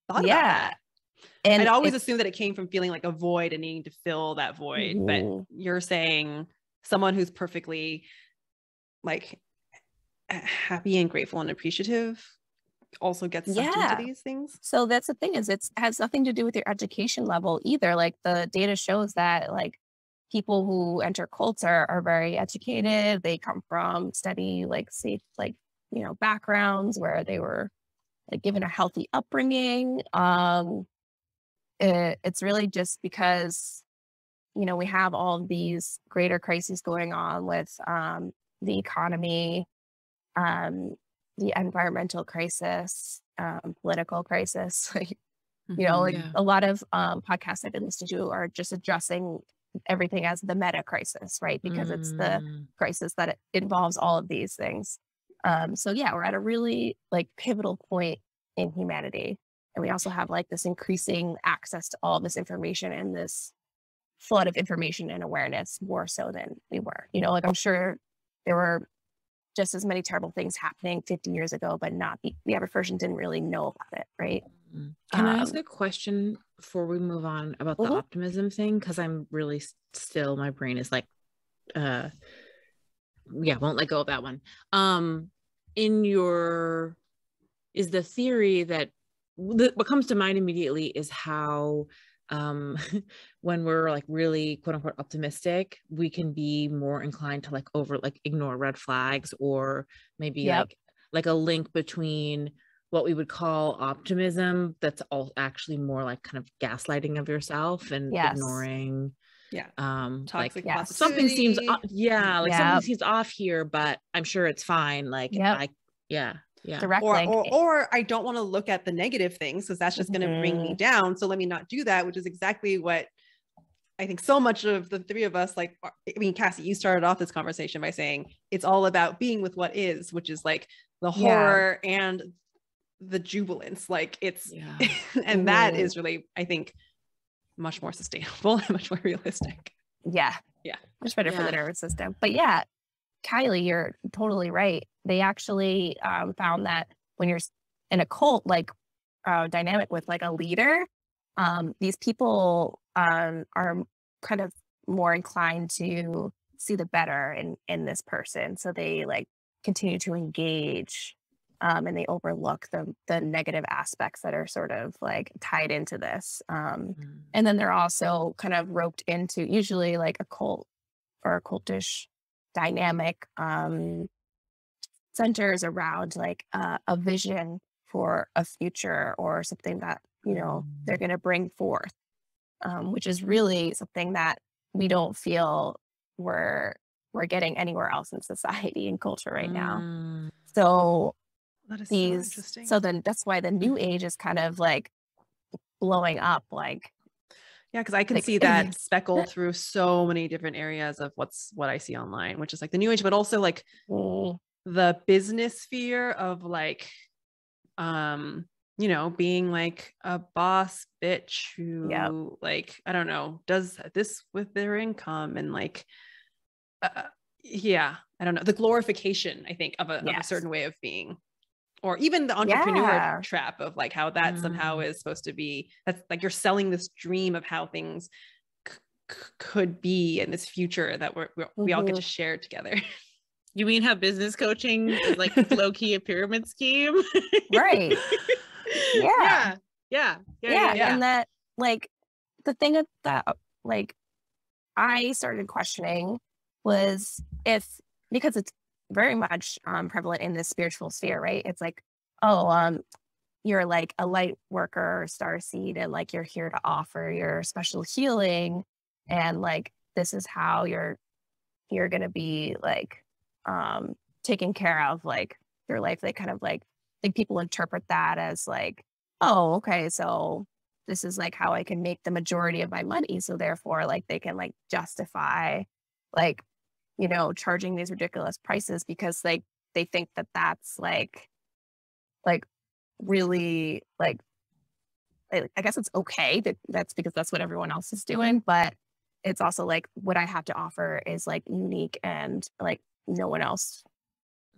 thought about that. And I'd always assumed that it came from feeling like a void and needing to fill that void. But you're saying someone who's perfectly like happy and grateful and appreciative also gets sucked into these things. So that's the thing, is it has nothing to do with your education level either. Like the data shows that like people who enter cults are very educated. They come from steady, like safe, like, you know, backgrounds where they were like given a healthy upbringing. It's really just because, you know, we have all of these greater crises going on with the economy, the environmental crisis, political crisis. You know, like a lot of podcasts I've been listening to are just addressing everything as the meta crisis, right? Because it's the crisis that it involves all of these things. So yeah, we're at a really like pivotal point in humanity. And we also have like this increasing access to all this information and this flood of information and awareness, more so than we were. You know, like I'm sure there were just as many terrible things happening 50 years ago, but not the average person didn't really know about it, right? Can I ask a question before we move on about the optimism thing? Because I'm really still, my brain is like, won't let go of that one. Is the theory that what comes to mind immediately is how when we're like really quote unquote optimistic, we can be more inclined to ignore red flags, or maybe like a link between what we would call optimism that's all actually more like kind of gaslighting of yourself and ignoring toxic like something seems something seems off here, but I'm sure it's fine, like direct link. Or I don't want to look at the negative things because that's just going to bring me down, so let me not do that, which is exactly what I think so much of the three of us, like, I mean, Cassie, you started off this conversation by saying it's all about being with what is, which is like the horror and the jubilance, like it's and that is really, I think, much more sustainable and much more realistic. Much better for the nervous system. But Kylie, you're totally right. They actually found that when you're in a cult like dynamic with like a leader, these people are kind of more inclined to see the better in this person, so they like continue to engage, and they overlook the negative aspects that are sort of like tied into this. And then they're also kind of roped into usually like a cult or a cultish dynamic centers around like a vision for a future or something that, you know, they're going to bring forth, which is really something that we don't feel we're getting anywhere else in society and culture right now. So that is so interesting. So then that's why the new age is kind of like blowing up, like Yeah, because I can see that speckled through so many different areas of what I see online, which is like the new age, but also like the business sphere of like, you know, being like a boss bitch who like, I don't know, does this with their income and like, yeah, I don't know, the glorification, I think, of a certain way of being. Or even the entrepreneur trap of like how that somehow is supposed to be, that's like you're selling this dream of how things could be in this future that we all get to share together. You mean how business coaching is like low-key a pyramid scheme? Right. Yeah. And that like the thing that like I started questioning was because it's very much prevalent in the spiritual sphere, right? It's like, you're like a light worker or starseed, and like you're here to offer your special healing, and like this is how you're gonna be like taking care of like your life. They kind of like, I think people interpret that as like, oh, okay, so this is like how I can make the majority of my money, so therefore like they can like justify like, you know, charging these ridiculous prices because they think that that's like really like, I guess it's okay that's because that's what everyone else is doing, but it's also like what I have to offer is like unique and like no one else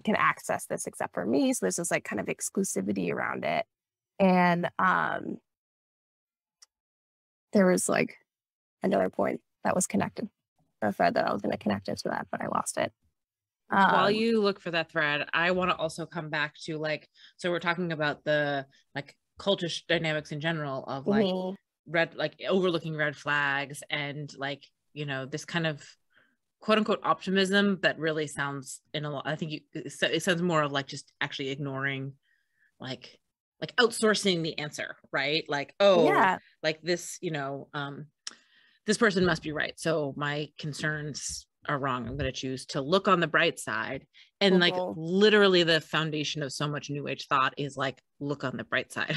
can access this except for me. So there's this like kind of exclusivity around it. And there was like another point that was connected, a thread that I was going to connect it to that, but I lost it. While you look for that thread, I want to also come back to like, so we're talking about the like cultish dynamics in general of like overlooking red flags and like, you know, this kind of quote unquote optimism that really sounds in a lot, I think it sounds more of like just actually ignoring like outsourcing the answer, right? Like, like this, you know, this person must be right, so my concerns are wrong. I'm going to choose to look on the bright side. And like literally the foundation of so much new age thought is like, look on the bright side,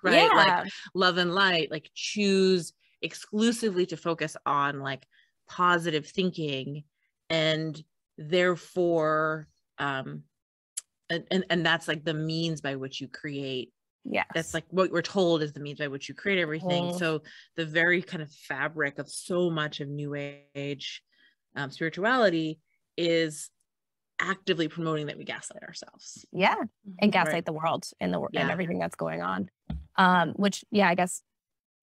right? Like love and light, like choose exclusively to focus on like positive thinking, and therefore and that's like the means by which you create. That's like what we're told is the means by which you create everything. So the very kind of fabric of so much of new age spirituality is actively promoting that we gaslight ourselves. And gaslight the world and and everything that's going on. Which I guess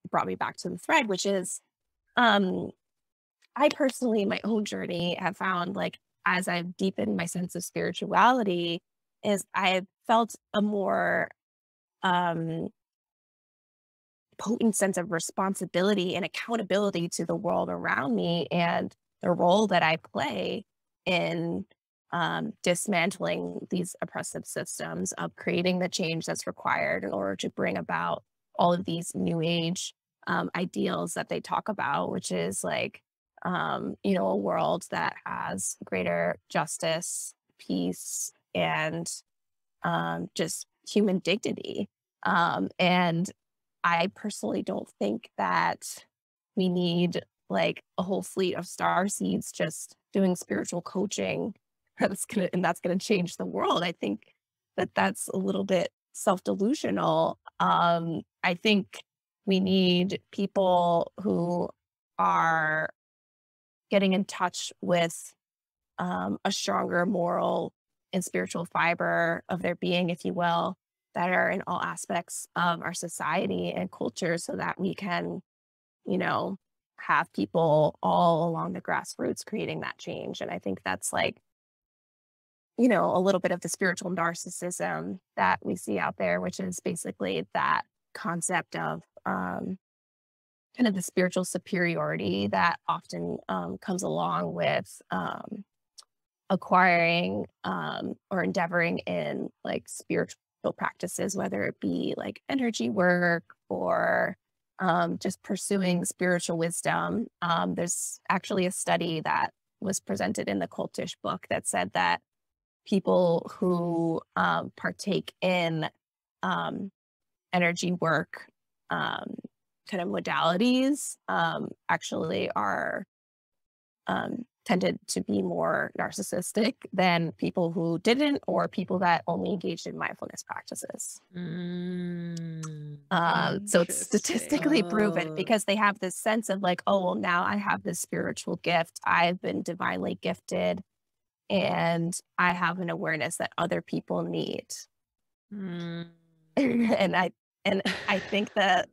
brought me back to the thread, which is I personally, in my own journey, have found like as I've deepened my sense of spirituality, is I have felt a more potent sense of responsibility and accountability to the world around me and the role that I play in dismantling these oppressive systems, of creating the change that's required in order to bring about all of these new age ideals that they talk about, which is like, you know, a world that has greater justice, peace, and just human dignity. And I personally don't think that we need like a whole fleet of star seeds just doing spiritual coaching that's gonna change the world. I think that that's a little bit self-delusional. I think we need people who are getting in touch with a stronger moral and spiritual fiber of their being, if you will, that are in all aspects of our society and culture, so that we can, you know, have people all along the grassroots creating that change. And I think that's like, you know, a little bit of the spiritual narcissism that we see out there, which is basically that concept of kind of the spiritual superiority that often comes along with acquiring or endeavoring in like spiritual practices, whether it be like energy work or just pursuing spiritual wisdom. There's actually a study that was presented in the Cultish book that said that people who partake in energy work kind of modalities actually are tended to be more narcissistic than people who didn't, or people that only engaged in mindfulness practices. So it's statistically proven, because they have this sense of like, oh, well, now I have this spiritual gift. I've been divinely gifted, and I have an awareness that other people need. And I think that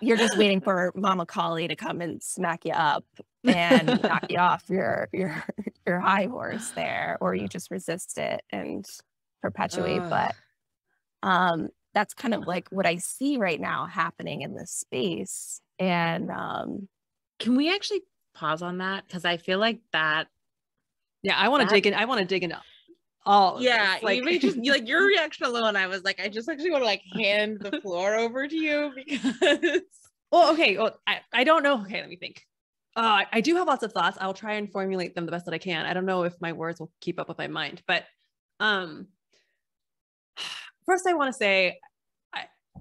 you're just waiting for Mama Kali to come and smack you up and knock you off your high horse there, or you just resist it and perpetuate. But that's kind of like what I see right now happening in this space. And can we actually pause on that? Because I feel like that. Yeah, I want to dig in. I want to dig into all. Yeah, like, even just like your reaction alone, I was like, I just actually want to like hand the floor over to you, because. Well, okay. Well, I don't know. Okay, let me think. I do have lots of thoughts. I'll try and formulate them the best that I can. I don't know if my words will keep up with my mind, but first I want to say,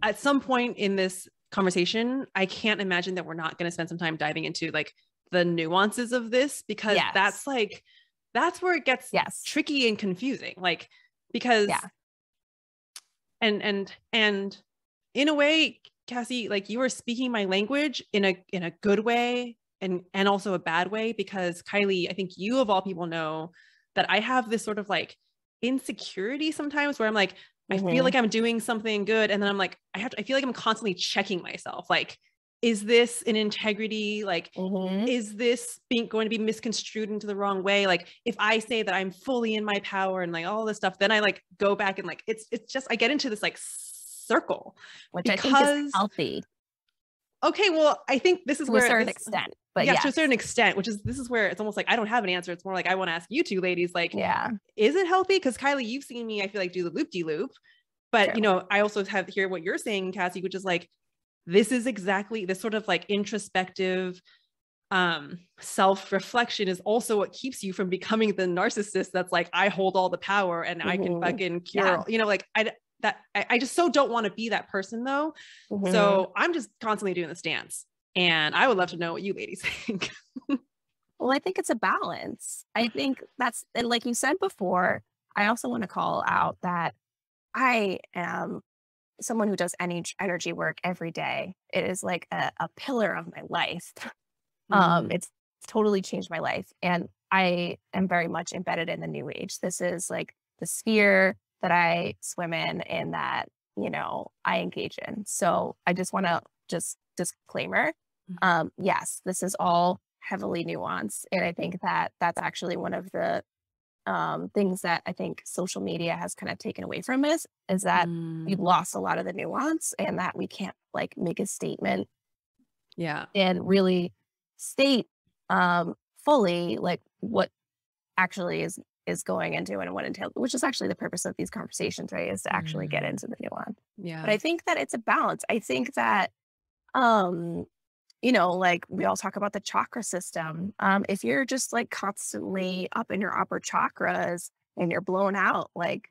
at some point in this conversation, I can't imagine that we're not going to spend some time diving into like the nuances of this, because that's where it gets tricky and confusing. Like, because and in a way, Cassie, like, you are speaking my language in a good way and also a bad way, because Kylie, I think you of all people know that I have this sort of like insecurity sometimes where I'm like, I feel like I'm doing something good, and then I'm like, I feel like I'm constantly checking myself. Like, is this an integrity? Like, is this going to be misconstrued into the wrong way? Like, if I say that I'm fully in my power and like all this stuff, then I like go back and like, it's just, I get into this like circle, which I think is healthy. Okay, well, I think this is where to a certain extent, but to a certain extent, this is where it's almost like I don't have an answer. It's more like I want to ask you two ladies, like, is it healthy? Because Kylie, you've seen me, I feel like, do the loop-de-loop, but you know, I also have to hear what you're saying, Cassie, which is like, this is exactly this sort of like introspective self-reflection is also what keeps you from becoming the narcissist that's like, I hold all the power and I can fucking cure, you know, like I just so don't want to be that person though. So I'm just constantly doing this dance, and I would love to know what you ladies think. Well, I think it's a balance. I think that's, and like you said before, I also want to call out that I am someone who does energy work every day. It is like a pillar of my life. It's totally changed my life, and I am very much embedded in the new age. This is like the sphere that I swim in and that, you know, I engage in. So I just want to just disclaimer. Yes, this is all heavily nuanced. And I think that that's actually one of the things that I think social media has kind of taken away from us, is that we've lost a lot of the nuance, and that we can't like make a statement and really state fully like what actually is going into and what entails, which is actually the purpose of these conversations, right? Is to actually get into the nuance. But I think that it's a balance. I think that, you know, like we all talk about the chakra system. If you're just like constantly up in your upper chakras and you're blown out, like,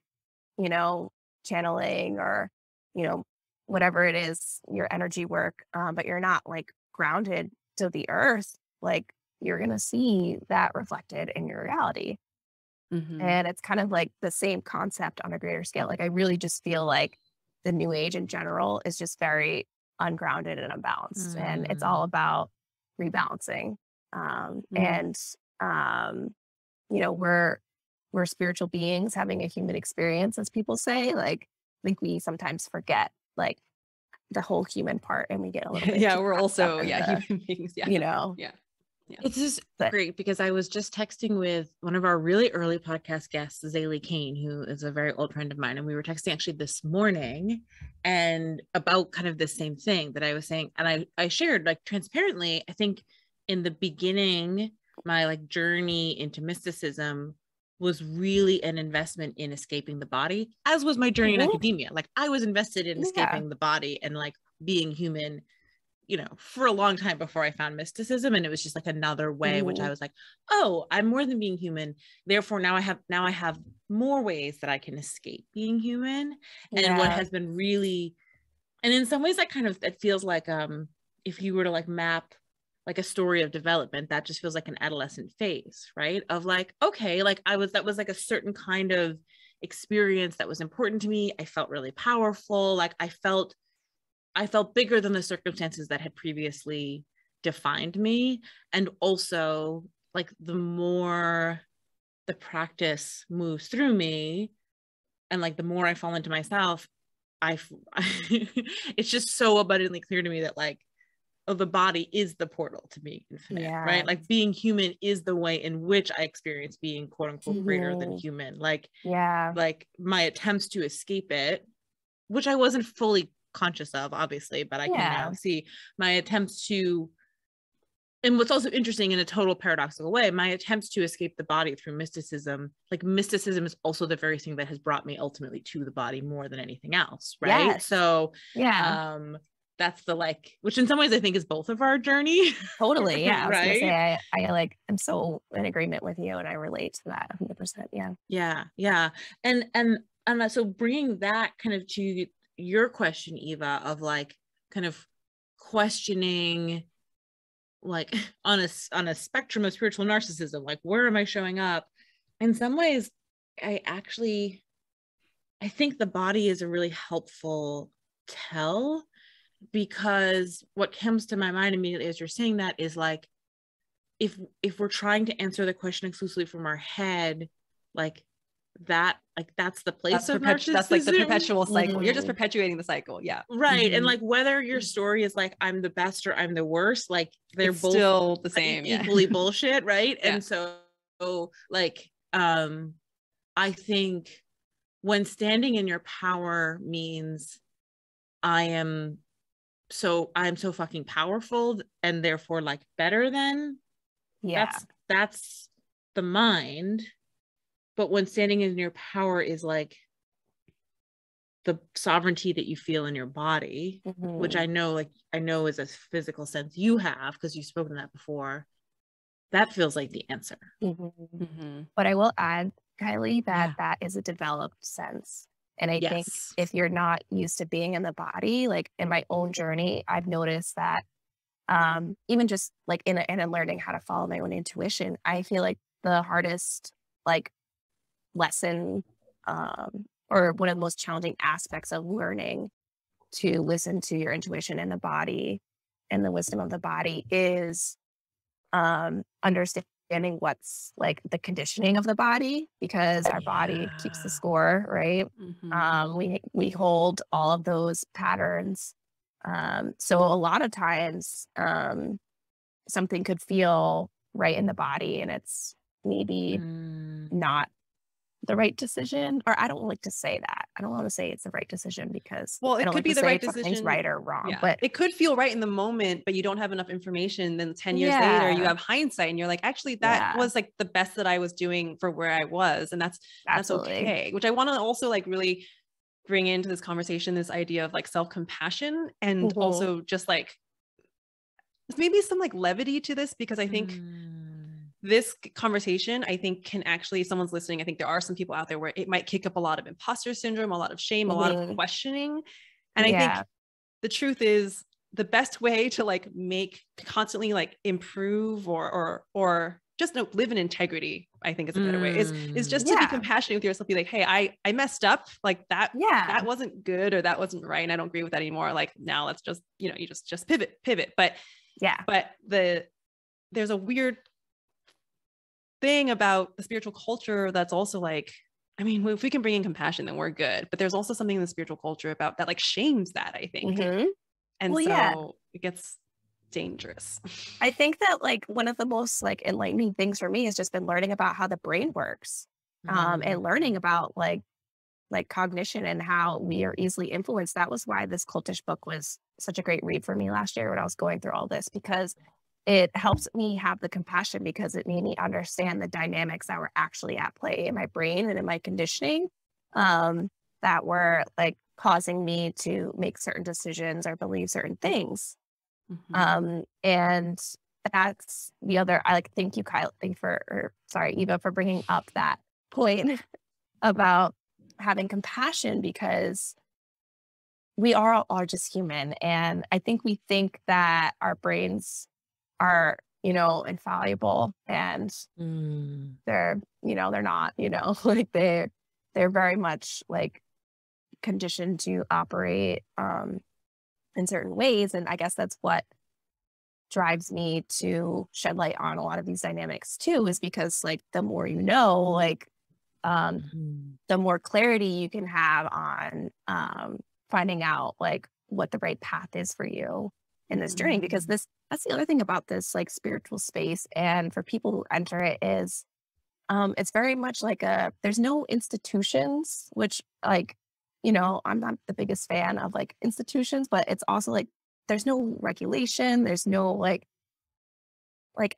you know, channeling or, you know, whatever it is, your energy work, but you're not like grounded to the earth, like you're going to see that reflected in your reality. And it's kind of like the same concept on a greater scale. Like, I really just feel like the new age in general is just very ungrounded and unbalanced, and it's all about rebalancing. And you know, we're spiritual beings having a human experience, as people say. Like, I think we sometimes forget like the whole human part, and we get a little bit we're also human beings, you know. It's just great, because I was just texting with one of our really early podcast guests, Zaylee Kane, who is a very old friend of mine. And we were texting actually this morning, and about kind of the same thing that I was saying. And I shared like transparently, I think in the beginning, my like journey into mysticism was really an investment in escaping the body, as was my journey in academia. Like, I was invested in escaping the body and like being human, you know, for a long time before I found mysticism. And it was just like another way, which I was like, oh, I'm more than being human. Therefore, now I have more ways that I can escape being human. And what has been really, And in some ways that feels like, if you were to like map like a story of development, that just feels like an adolescent phase, right? Of like, okay, like that was like a certain kind of experience that was important to me. I felt really powerful. Like I felt bigger than the circumstances that had previously defined me. And also like the more the practice moves through me and like the more I fall into myself, it's just so abundantly clear to me that like, oh, the body is the portal to being infinite, right? Like being human is the way in which I experience being quote unquote greater than human. Like, like my attempts to escape it, which I wasn't fully conscious of, obviously, but I can now see my attempts to, and what's also interesting in a total paradoxical way, my attempts to escape the body through mysticism, like mysticism is also the very thing that has brought me ultimately to the body more than anything else, right? Yes. So that's the like, which in some ways I think is both of our journey. Totally. Yeah. I was gonna say, I like, I'm so in agreement with you and I relate to that 100%. Yeah. Yeah. Yeah. And so bringing that kind of to your question, Eva, of like kind of questioning like on a spectrum of spiritual narcissism, like where am I showing up? In some ways, I think the body is a really helpful tell, because what comes to my mind immediately as you're saying that is like, if we're trying to answer the question exclusively from our head, like that's the place of narcissism. That's like the perpetual cycle. You're just perpetuating the cycle. Yeah. Right. And like whether your story is like I'm the best or I'm the worst, like they're both still the same, equally bullshit, right? And so like I think when standing in your power means I'm so fucking powerful and therefore like better than, that's the mind. But when standing in your power is like the sovereignty that you feel in your body, which I know is a physical sense you have because you've spoken that before, that feels like the answer. But I will add, Kylie, that is a developed sense. And I think if you're not used to being in the body, like in my own journey, I've noticed that even just like in learning how to follow my own intuition, I feel like the hardest like lesson or one of the most challenging aspects of learning to listen to your intuition in the body and the wisdom of the body is understanding what's like the conditioning of the body, because our body keeps the score, right? We hold all of those patterns. So a lot of times something could feel right in the body and it's maybe not the right decision, or I don't like to say that. I don't want to say it's the right decision because it could be the right decision, right or wrong. But it could feel right in the moment, but you don't have enough information. Then 10 years later, you have hindsight, and you're like, actually, that was like the best that I was doing for where I was, and that's okay. Which I want to also like really bring into this conversation, this idea of like self-compassion, and also just like maybe some like levity to this, because I think. This conversation, I think, can actually, someone's listening, I think there are some people out there where it might kick up a lot of imposter syndrome, a lot of shame, a lot of questioning. And I think the truth is the best way to like constantly like improve or just live in integrity, I think is a better way, is just to be compassionate with yourself. Be like, hey, I messed up, like that wasn't good, or that wasn't right, and I don't agree with that anymore. Like now let's just, you just pivot. But there's a weird thing about the spiritual culture that's also like, I mean, if we can bring in compassion, then we're good. But there's also something in the spiritual culture about that like shames that, I think. And it gets dangerous. I think that like one of the most like enlightening things for me has just been learning about how the brain works, and learning about like cognition and how we are easily influenced. That was why this cultish book was such a great read for me last year when I was going through all this, because it helps me have the compassion, because it made me understand the dynamics that were actually at play in my brain and in my conditioning, that were like causing me to make certain decisions or believe certain things. And that's the other, I like, thank you, Eva, for bringing up that point about having compassion, because we are just human. And I think we think that our brains are, infallible, and they're, they're not, like they're very much like conditioned to operate in certain ways. And I guess that's what drives me to shed light on a lot of these dynamics too, is because like the more like the more clarity you can have on finding out like what the right path is for you in this journey. Because that's the other thing about this like spiritual space, and for people who enter it, is it's very much like there's no institutions, which like, I'm not the biggest fan of like institutions, but it's also like there's no regulation, there's no like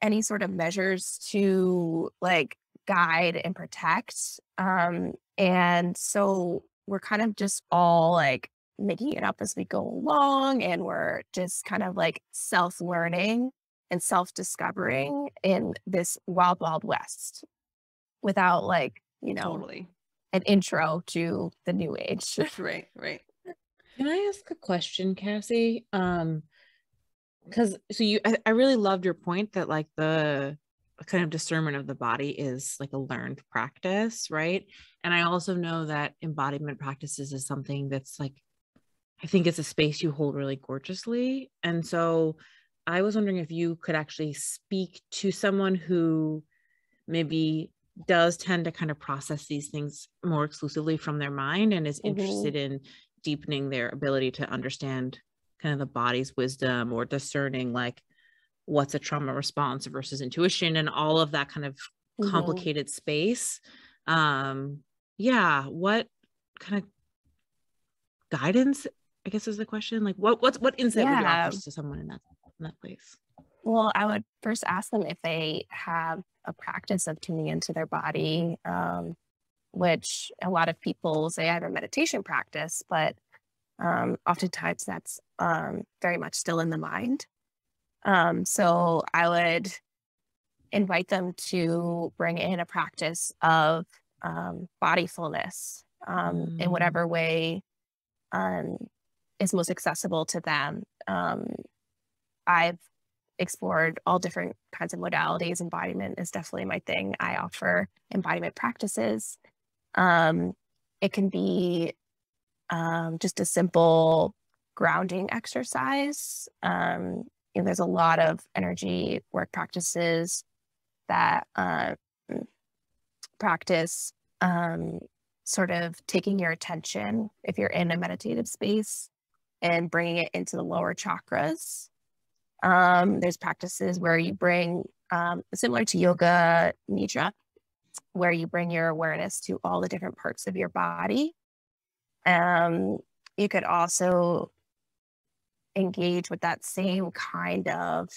any sort of measures to like guide and protect. And so we're kind of just all like making it up as we go along, and we're just kind of like self-learning and self-discovering in this wild, wild west without like, totally an intro to the new age. Right. Can I ask a question, Cassie? Because I really loved your point that like the kind of discernment of the body is like a learned practice, right? And I also know that embodiment practices is something that's like, I think it's a space you hold really gorgeously. And so I was wondering if you could actually speak to someone who maybe does tend to kind of process these things more exclusively from their mind and is interested in deepening their ability to understand kind of the body's wisdom, or discerning like what's a trauma response versus intuition and all of that kind of complicated space. What kind of guidance, I guess, is the question? Like what insight would you offer to someone in that place? Well, I would first ask them if they have a practice of tuning into their body, which a lot of people say I have a meditation practice, but oftentimes that's very much still in the mind. So I would invite them to bring in a practice of bodyfulness in whatever way is most accessible to them. I've explored all different kinds of modalities. Embodiment is definitely my thing. I offer embodiment practices. It can be just a simple grounding exercise. There's a lot of energy work practices that practice sort of taking your attention, if you're in a meditative space, and bringing it into the lower chakras. There's practices where you bring, similar to yoga nidra, where you bring your awareness to all the different parts of your body. You could also engage with that same kind of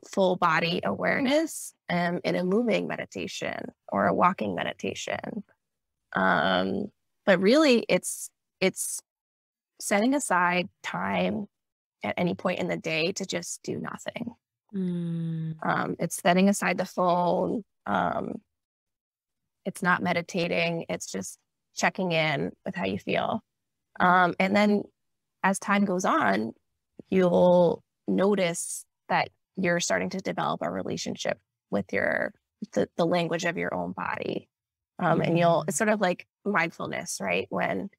full body awareness in a moving meditation or a walking meditation. But really, it's setting aside time at any point in the day to just do nothing. It's setting aside the phone. It's not meditating. It's just checking in with how you feel. And then as time goes on, you'll notice that you're starting to develop a relationship with the language of your own body. And it's sort of like mindfulness, right? When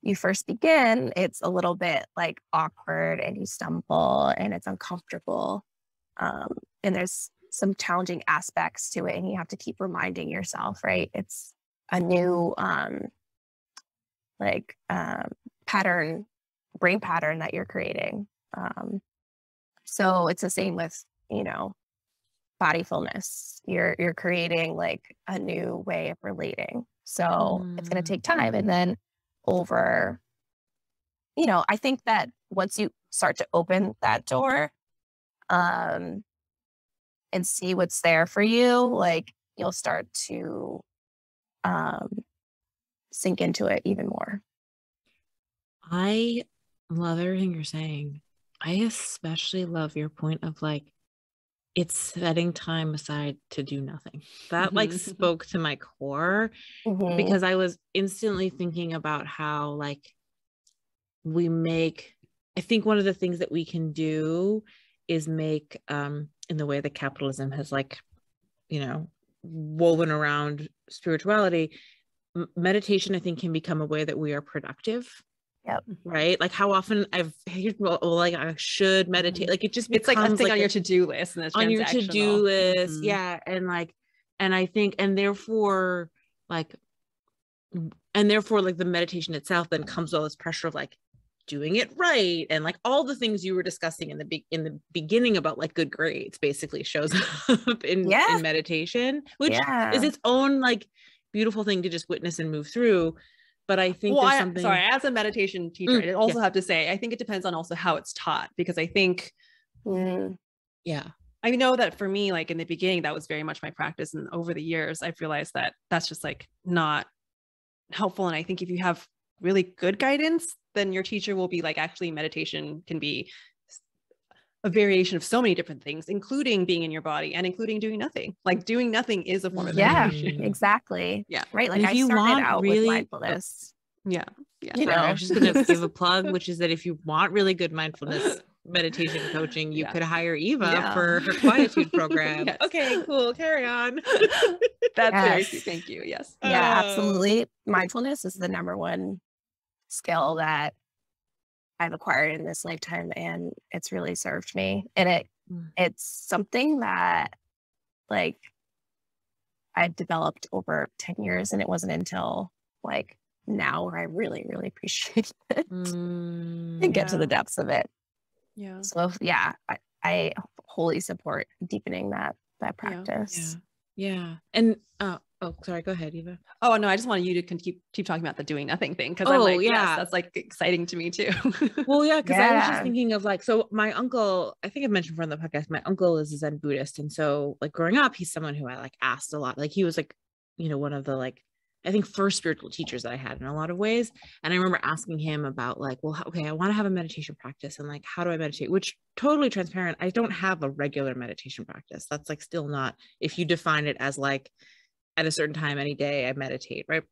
you first begin, it's a little bit like awkward and you stumble and it's uncomfortable. And there's some challenging aspects to it, and you have to keep reminding yourself, right? It's a new brain pattern that you're creating. So it's the same with, bodyfulness. You're creating like a new way of relating. So it's going to take time. And then over, I think that once you start to open that door, and see what's there for you, like you'll start to sink into it even more. I love everything you're saying. I especially love your point of like, it's setting time aside to do nothing. That like spoke to my core, because I was instantly thinking about how like I think one of the things that we can do is make, in the way that capitalism has like, you know, woven around spirituality, meditation, I think, can become a way that we are productive. Yep. Right. Like how often I've heard, well, like I should meditate. Like it just becomes it's like a thing on your to-do list, and it's on your to-do list. Yeah. And like, and I think, and therefore like the meditation itself then comes with all this pressure of like doing it right, and like all the things you were discussing in the beginning about like good grades basically shows up in meditation, which is its own like beautiful thing to just witness and move through. But I think there's something. Sorry, as a meditation teacher, I also have to say, I think it depends on also how it's taught, because I think, I know that for me, like in the beginning, that was very much my practice, and over the years, I've realized that that's just like not helpful. And I think if you have really good guidance, then your teacher will be like, actually, meditation can be a variation of so many different things, including being in your body and including doing nothing. Like doing nothing is a form of meditation. Exactly. Yeah. Right. Like I started out with mindfulness. Yeah. You know, I was just going to give a plug, which is that if you want really good mindfulness meditation coaching, you could hire Eva for her quietude program. Okay, cool. Carry on. That's very sweet. Thank you. Yes. Yeah, absolutely. Mindfulness is the number one skill that I've acquired in this lifetime, and it's really served me. And it's something that like I've developed over 10 years, and it wasn't until like now where I really, really appreciate it and get to the depths of it. Yeah. So I wholly support deepening that practice. Yeah. And sorry, go ahead, Eva. Oh no, I just wanted you to keep talking about the doing nothing thing, because I'm like, yes, that's like exciting to me too. Well, because I was just thinking of like, so my uncle, I think I've mentioned from the podcast, my uncle is a Zen Buddhist, and so like growing up, he's someone who I like asked a lot. Like he was like, you know, one of the like, I think first spiritual teachers that I had in a lot of ways. And I remember asking him about like, well, okay, I want to have a meditation practice, and like, how do I meditate? Which, totally transparent, I don't have a regular meditation practice. That's like still not, if you define it as like at a certain time any day I meditate, right?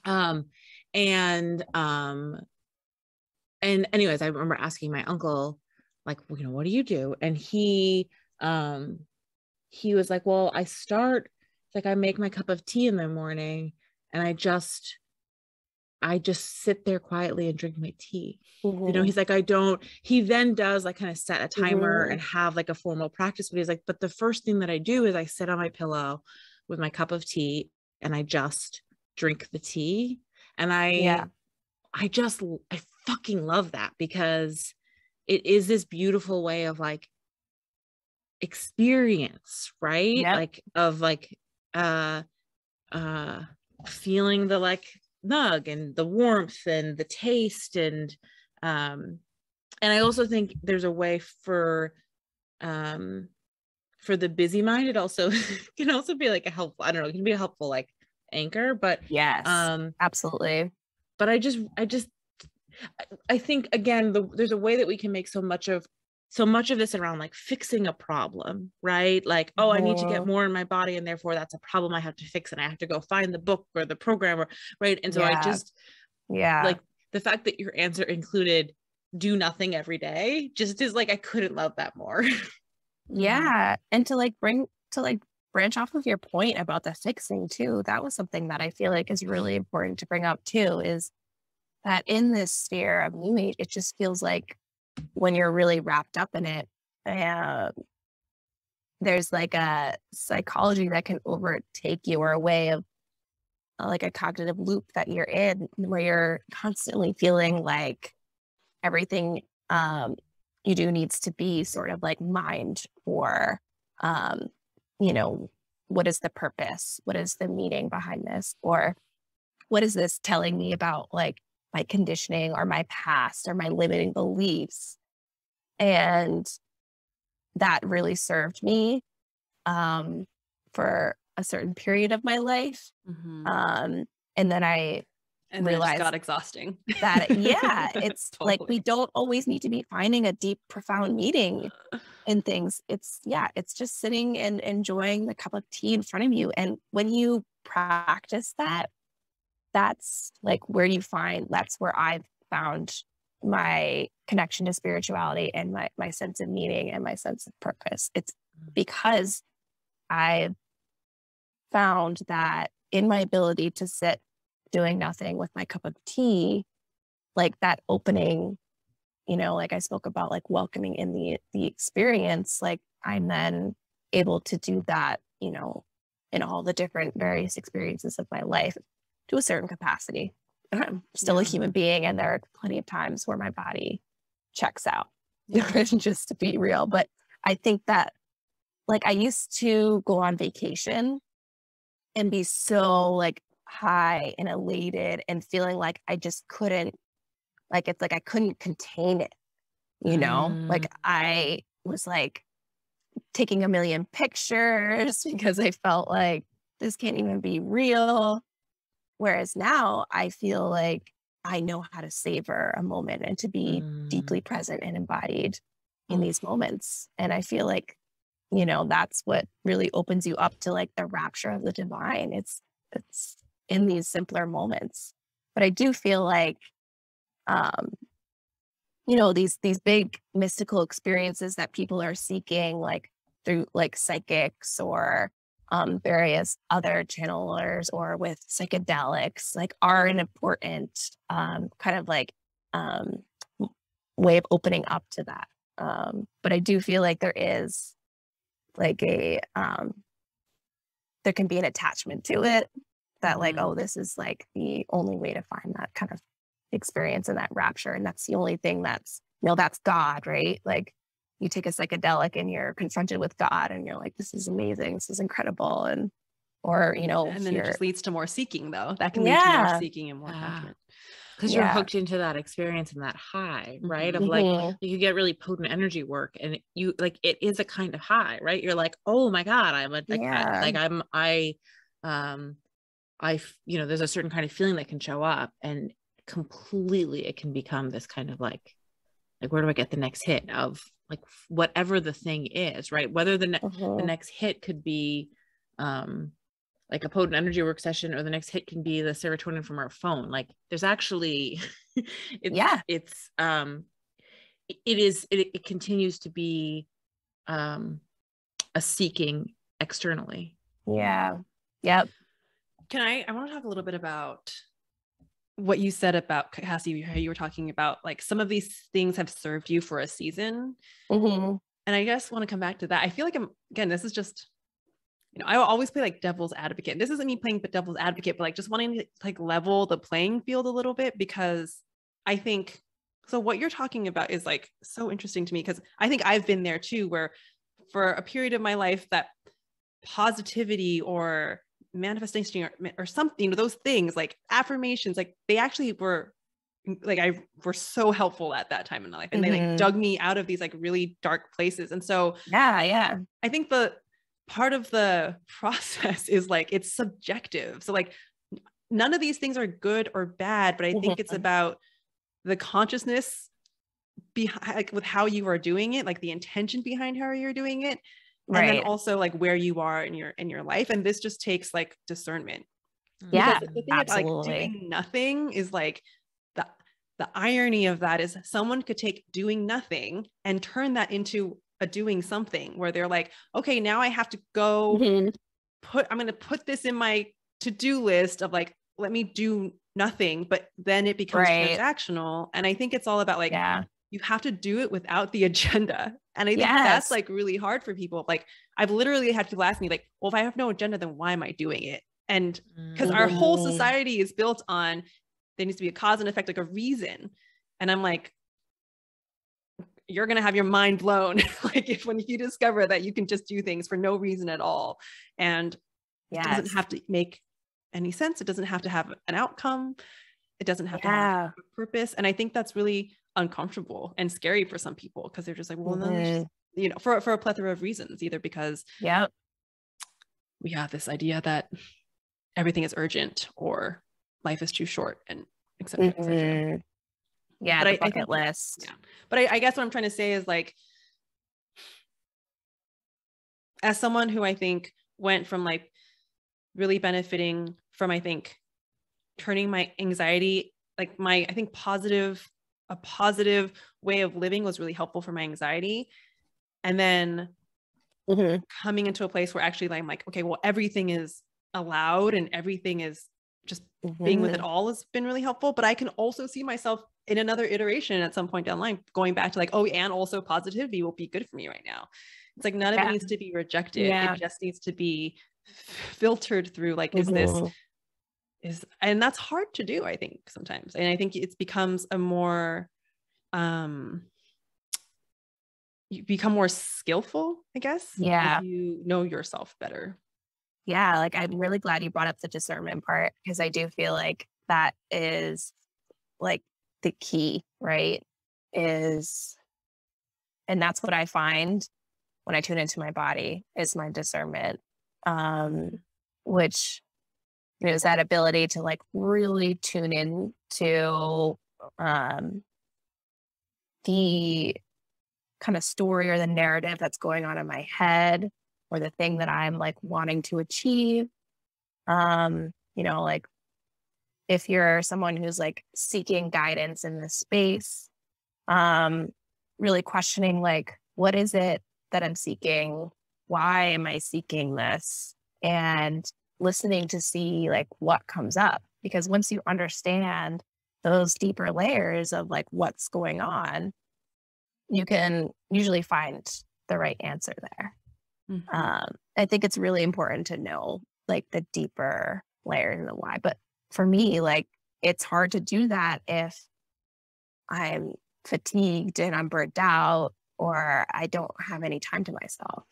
And anyways, I remember asking my uncle, like, you know, what do you do? And he was like, well, I make my cup of tea in the morning, and I just sit there quietly and drink my tea. You know, he's like, he then does like kind of set a timer and have like a formal practice, but he's like, but the first thing that I do is I sit on my pillow with my cup of tea, and I just drink the tea. And I fucking love that, because it is this beautiful way of like experience, right? Like of like feeling the like nug and the warmth and the taste, and I also think there's a way for the busy mind, it also can also be like a helpful, I don't know, it can be a helpful like anchor, but absolutely. But I think again, there's a way that we can make so much of this around like fixing a problem, right? Like, I need to get more in my body, and therefore that's a problem I have to fix, and I have to go find the book or the program, right? And so I just like the fact that your answer included do nothing every day just is like, I couldn't love that more. And to branch off of your point about the fixing too, that was something that I feel like is really important to bring up too, is that in this sphere of New Age, it just feels like when you're really wrapped up in it, there's like a psychology that can overtake you, or a way of like a cognitive loop that you're in, where you're constantly feeling like everything you do needs to be sort of like mined, or you know, what is the purpose? What is the meaning behind this? Or what is this telling me about like my conditioning or my past or my limiting beliefs? And that really served me for a certain period of my life. And then I realized it got exhausting. That it's totally. Like we don't always need to be finding a deep, profound meaning in things. It's just sitting and enjoying the cup of tea in front of you. And when you practice that, that's like where I've found my connection to spirituality and my sense of meaning and my sense of purpose. It's because I found that in my ability to sit doing nothing with my cup of tea, like that opening, you know, like I spoke about, like welcoming in the experience, like I'm then able to do that, you know, in all the different various experiences of my life to a certain capacity. I'm still a human being, and there are plenty of times where my body checks out, just to be real. But I think that, like, I used to go on vacation and be so like high and elated and feeling like I just couldn't, like, it's like I couldn't contain it, you know? Like I was like taking a million pictures because I felt like this can't even be real. Whereas now I feel like I know how to savor a moment and to be deeply present and embodied in these moments. And I feel like, you know, that's what really opens you up to like the rapture of the divine. It's in these simpler moments. But I do feel like, you know, these big mystical experiences that people are seeking, like through like psychics or various other channelers or with psychedelics, like are an important kind of like way of opening up to that. But I do feel like there is like a there can be an attachment to it that like, oh, this is like the only way to find that kind of experience and that rapture, and that's the only thing that's, you know, that's God, right? Like you take a psychedelic and you're confronted with God and you're like, this is amazing, this is incredible. And or, you know, and then it just leads to more seeking, though. That can lead to more seeking and more attachment. Because you're hooked into that experience and that high, right? Of like, you get really potent energy work, and you like, it is a kind of high, right? You're like, oh my God, you know, there's a certain kind of feeling that can show up, and completely it can become this kind of like where do I get the next hit of like whatever the thing is, right? Whether the next hit could be like a potent energy work session, or the next hit can be the serotonin from our phone. Like there's actually it continues to be a seeking externally. I want to talk a little bit about what you said about, Cassie, how you were talking about like some of these things have served you for a season. And I just want to come back to that. I feel like again, this is just, you know, I always play like devil's advocate. This isn't me playing devil's advocate, but like just wanting to like level the playing field a little bit, because I think, so what you're talking about is like so interesting to me, because I think I've been there too, where for a period of my life that positivity or manifestation or something, those things like affirmations, like they actually were like, were so helpful at that time in my life, and they like dug me out of these like really dark places. And so I think the part of the process is like, it's subjective. So like none of these things are good or bad, but I think it's about the consciousness behind, like with how you are doing it, like the intention behind how you're doing it. And then also like where you are in your life. And this just takes like discernment. Because the thing absolutely. About, like doing nothing is like the irony of that is someone could take doing nothing and turn that into a doing something, where they're like, okay, now I have to go I'm going to put this in my to-do list of like, let me do nothing, but then it becomes transactional. And I think it's all about like, you have to do it without the agenda. And I think that's like really hard for people. Like I've literally had people ask me like, well, if I have no agenda, then why am I doing it? And because our whole society is built on, there needs to be a cause and effect, like a reason. And I'm like, you're going to have your mind blown. Like if you discover that you can just do things for no reason at all. And it doesn't have to make any sense. It doesn't have to have an outcome. It doesn't have to have a purpose. And I think that's really uncomfortable and scary for some people, because they're just like, well, then, you know, for a plethora of reasons, either because we have this idea that everything is urgent or life is too short, and et cetera, et cetera. But the bucket list. But I guess what I'm trying to say is like, as someone who I think went from like really benefiting from, I think, turning my anxiety, like my, I think, positive a positive way of living was really helpful for my anxiety. And then coming into a place where actually I'm like, okay, well, everything is allowed and everything is just being with it all has been really helpful. But I can also see myself in another iteration at some point down the line, going back to like, oh, and also positivity will be good for me right now. It's like, none of it needs to be rejected. It just needs to be filtered through like, and that's hard to do, I think, sometimes. And I think it becomes a more, you become more skillful, I guess. Yeah. If you know yourself better. Yeah. Like, I'm really glad you brought up the discernment part, because I do feel like that is like the key, right? And that's what I find when I tune into my body is my discernment, which is that ability to like really tune in to the kind of story or the narrative that's going on in my head, or the thing that I'm like wanting to achieve. Like if you're someone who's like seeking guidance in this space, really questioning like, what is it that I'm seeking? Why am I seeking this? And listening to see like what comes up, because once you understand those deeper layers of like what's going on, you can usually find the right answer there. I think it's really important to know like the deeper layers and the why. But for me, like, it's hard to do that if I'm fatigued and I'm burnt out, or I don't have any time to myself,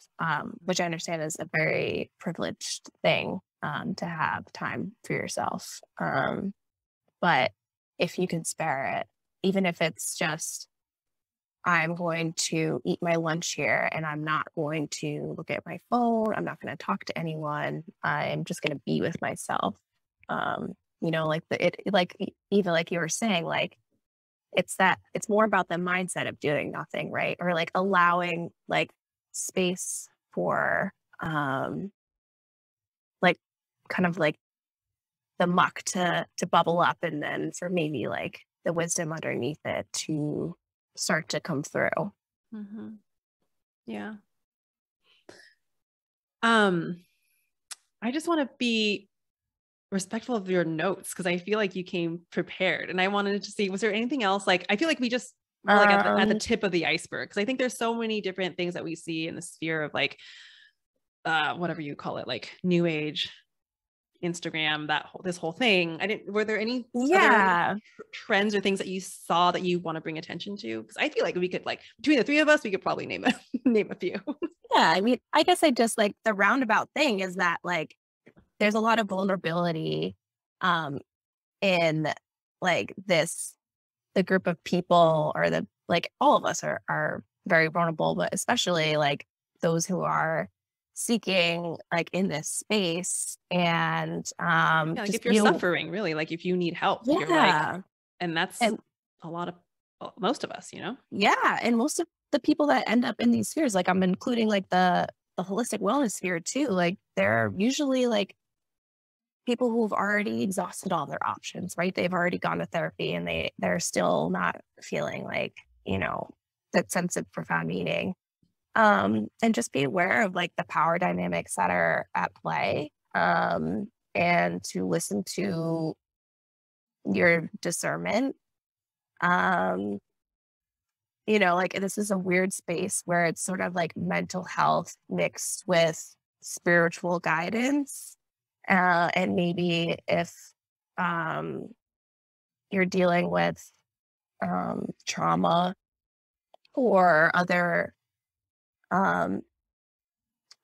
which I understand is a very privileged thing, to have time for yourself. But if you can spare it, even if it's just, I'm going to eat my lunch here and I'm not going to look at my phone, I'm not going to talk to anyone, I'm just going to be with myself. Like even like you were saying, like, it's more about the mindset of doing nothing, right? Or like allowing like space for like kind of like the muck to bubble up, and then for maybe like the wisdom underneath it to start to come through. Yeah. I just want to be respectful of your notes, because I feel like you came prepared, and I wanted to see, was there anything else? Like, I feel like we just were like at the tip of the iceberg, because I think there's so many different things that we see in the sphere of like, whatever you call it, like new age, Instagram, this whole thing. Were there any other trends or things that you saw that you want to bring attention to? Because I feel like we could, like, between the three of us, we could probably name a few. Yeah, I mean, I guess I just like the roundabout thing is that like there's a lot of vulnerability in like the group of people, or the like all of us are very vulnerable, but especially like those who are seeking like in this space. And like if you're suffering, really, like if you need help, you're like, and that's a lot of most of us, and most of the people that end up in these spheres, like I'm including like the holistic wellness sphere too, like they're usually like people who've already exhausted all their options, right? They've already gone to therapy and they're still not feeling like, that sense of profound meaning. And just be aware of like the power dynamics that are at play, and to listen to your discernment. Like this is a weird space where it's sort of like mental health mixed with spiritual guidance. And maybe if you're dealing with trauma or other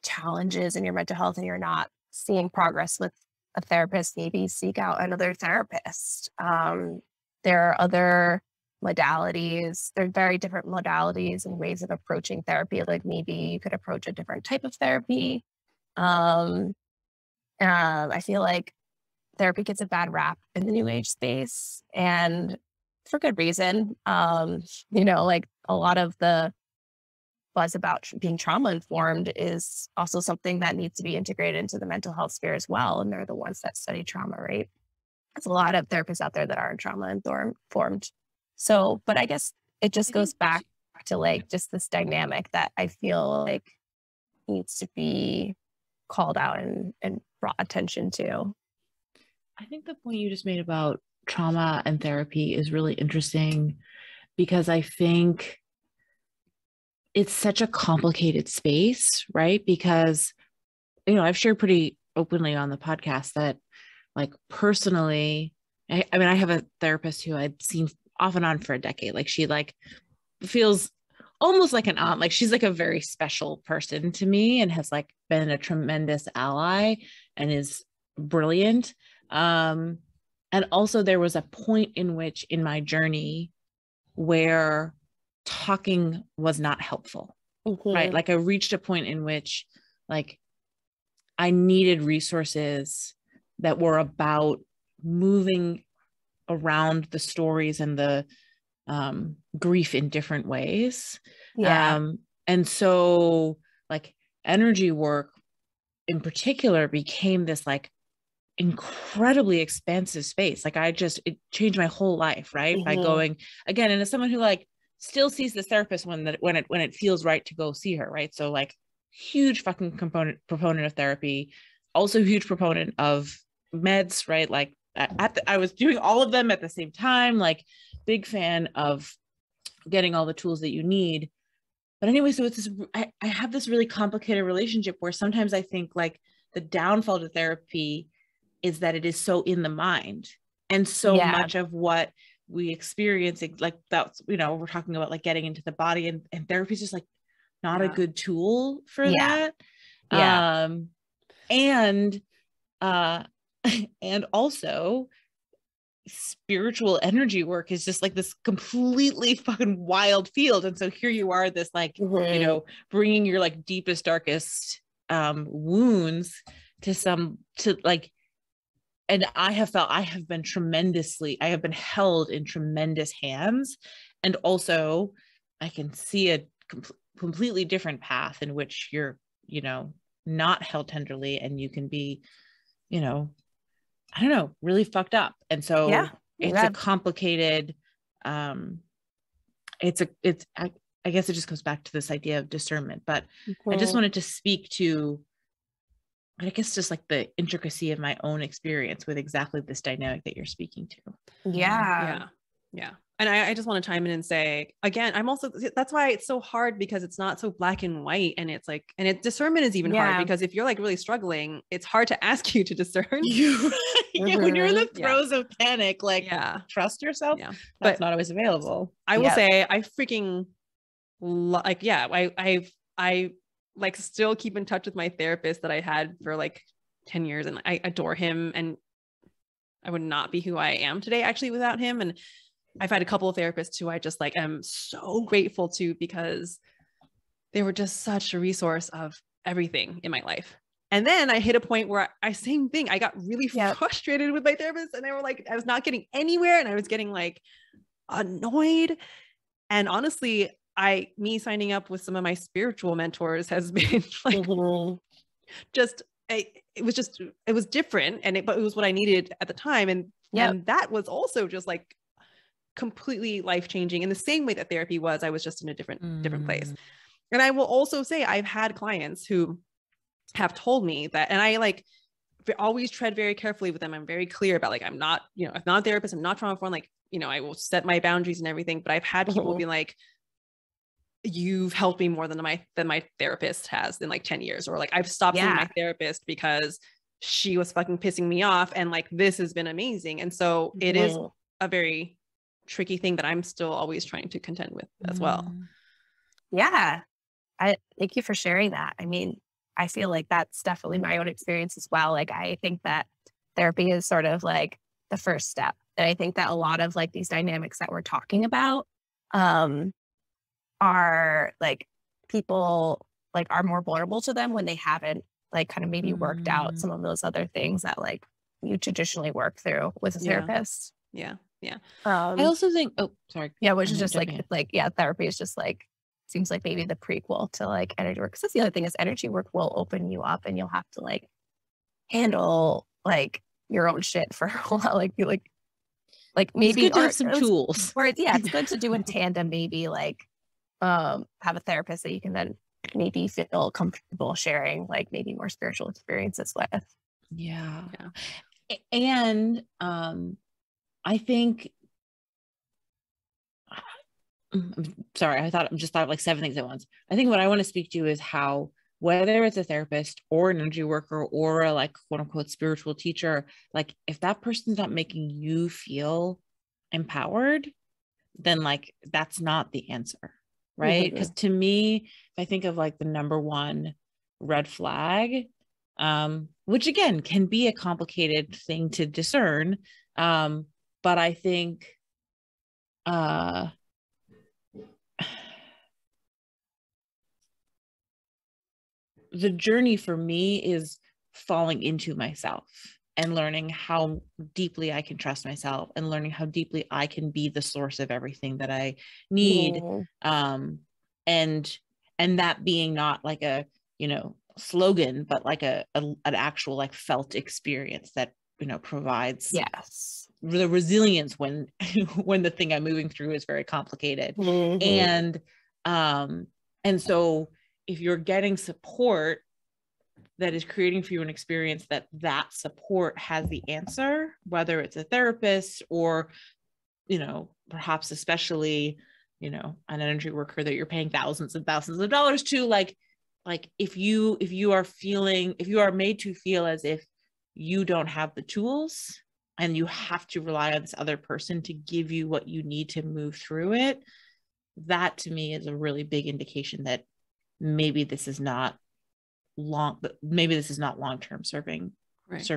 challenges in your mental health and you're not seeing progress with a therapist, maybe seek out another therapist. There are other modalities. There are very different modalities and ways of approaching therapy. Like maybe you could approach a different type of therapy. I feel like therapy gets a bad rap in the new age space, and for good reason. Like a lot of the buzz about being trauma informed is also something that needs to be integrated into the mental health sphere as well. And they're the ones that study trauma, right? There's a lot of therapists out there that aren't trauma informed. So, but I guess it just goes back to like just this dynamic that I feel like needs to be called out and brought attention to. I think the point you just made about trauma and therapy is really interesting, because I think it's such a complicated space, right? Because, you know, I've shared pretty openly on the podcast that, like, personally, I mean, I have a therapist who I've seen off and on for a decade. Like, she like feels almost like an aunt. Like, she's like a very special person to me and has like been a tremendous ally and is brilliant. And also there was a point in which in my journey where talking was not helpful, right? Like, I reached a point in which like I needed resources that were about moving around the stories and the grief in different ways. And so like energy work in particular became this like incredibly expansive space. Like, it changed my whole life, right? By going again, and as someone who like still sees the therapist when it feels right to go see her, right? So like, huge fucking proponent of therapy, also huge proponent of meds, right? Like, I was doing all of them at the same time, like big fan of getting all the tools that you need. But anyway, so it's this, I have this really complicated relationship where sometimes I think like the downfall to therapy is that it is so in the mind, and so much of what we experience, like that's, you know, we're talking about like getting into the body, and therapy is just like not a good tool for that. And also spiritual energy work is just like this completely fucking wild field. And so here you are, this like, you know, bringing your like deepest, darkest wounds to like, and I have been held in tremendous hands. And also I can see a completely different path in which you're, you know, not held tenderly, and you can be, you know, I don't know, really fucked up. And so it's a complicated, I guess it just goes back to this idea of discernment, but I just wanted to speak to, I guess, just like the intricacy of my own experience with exactly this dynamic that you're speaking to. Yeah. And I just want to chime in and say, again, that's why it's so hard, because it's not so black and white. And it's like, discernment is even hard, because if you're like really struggling, it's hard to ask you to discern. When you're in the throes of panic, like, trust yourself. That's not always available. I will say, I freaking like, I like still keep in touch with my therapist that I had for like 10 years. And I adore him, and I would not be who I am today actually without him. And I've had a couple of therapists who I just like am so grateful to, because they were just such a resource of everything in my life. And then I hit a point where same thing. I got really frustrated with my therapist, and they were like, I was not getting anywhere, and I was getting like annoyed. And honestly, me signing up with some of my spiritual mentors has been like, it was different, but it was what I needed at the time. And that was also just like completely life-changing in the same way that therapy was. I was just in a different place. And I will also say, I've had clients who have told me that, and I like always tread very carefully with them. I'm very clear about like, I'm not a therapist, I'm not trauma-informed, like, you know, I will set my boundaries and everything. But I've had people be like, you've helped me more than my therapist has in like 10 years, or like, I've stopped seeing my therapist because she was fucking pissing me off, and like, this has been amazing. And so it is a very tricky thing that I'm still always trying to contend with as well. Yeah. I thank you for sharing that. I mean, I feel like that's definitely my own experience as well. Like, I think that therapy is sort of like the first step. And I think that a lot of like these dynamics that we're talking about are like, people like are more vulnerable to them when they haven't like kind of maybe worked out some of those other things that like you traditionally work through with a therapist. I also think, which is just therapy is just like, seems like maybe the prequel to like energy work. Because that's the other thing, is energy work will open you up, and you'll have to like handle like your own shit for a while. Like Like maybe it's good to have some tools. Or it's good to do in tandem, maybe like have a therapist that you can then maybe feel comfortable sharing like maybe more spiritual experiences with. Yeah. And I think I'm sorry, I thought of like 7 things at once. I think what I want to speak to is how, whether it's a therapist or an energy worker or a like quote unquote spiritual teacher, like if that person's not making you feel empowered, then like that's not the answer, right? Because to me, if I think of like the number one red flag, which again can be a complicated thing to discern, but I think the journey for me is falling into myself and learning how deeply I can trust myself and learning how deeply I can be the source of everything that I need. And that being not like a, you know, slogan, but like an actual like felt experience that, you know, provides the resilience when when the thing I'm moving through is very complicated. And so if you're getting support that is creating for you an experience that support has the answer, whether it's a therapist or, you know, perhaps especially, you know, an energy worker that you're paying thousands and thousands of dollars to, like if you are made to feel as if you don't have the tools and you have to rely on this other person to give you what you need to move through it, that to me is a really big indication that maybe this is not long-term serving. Right.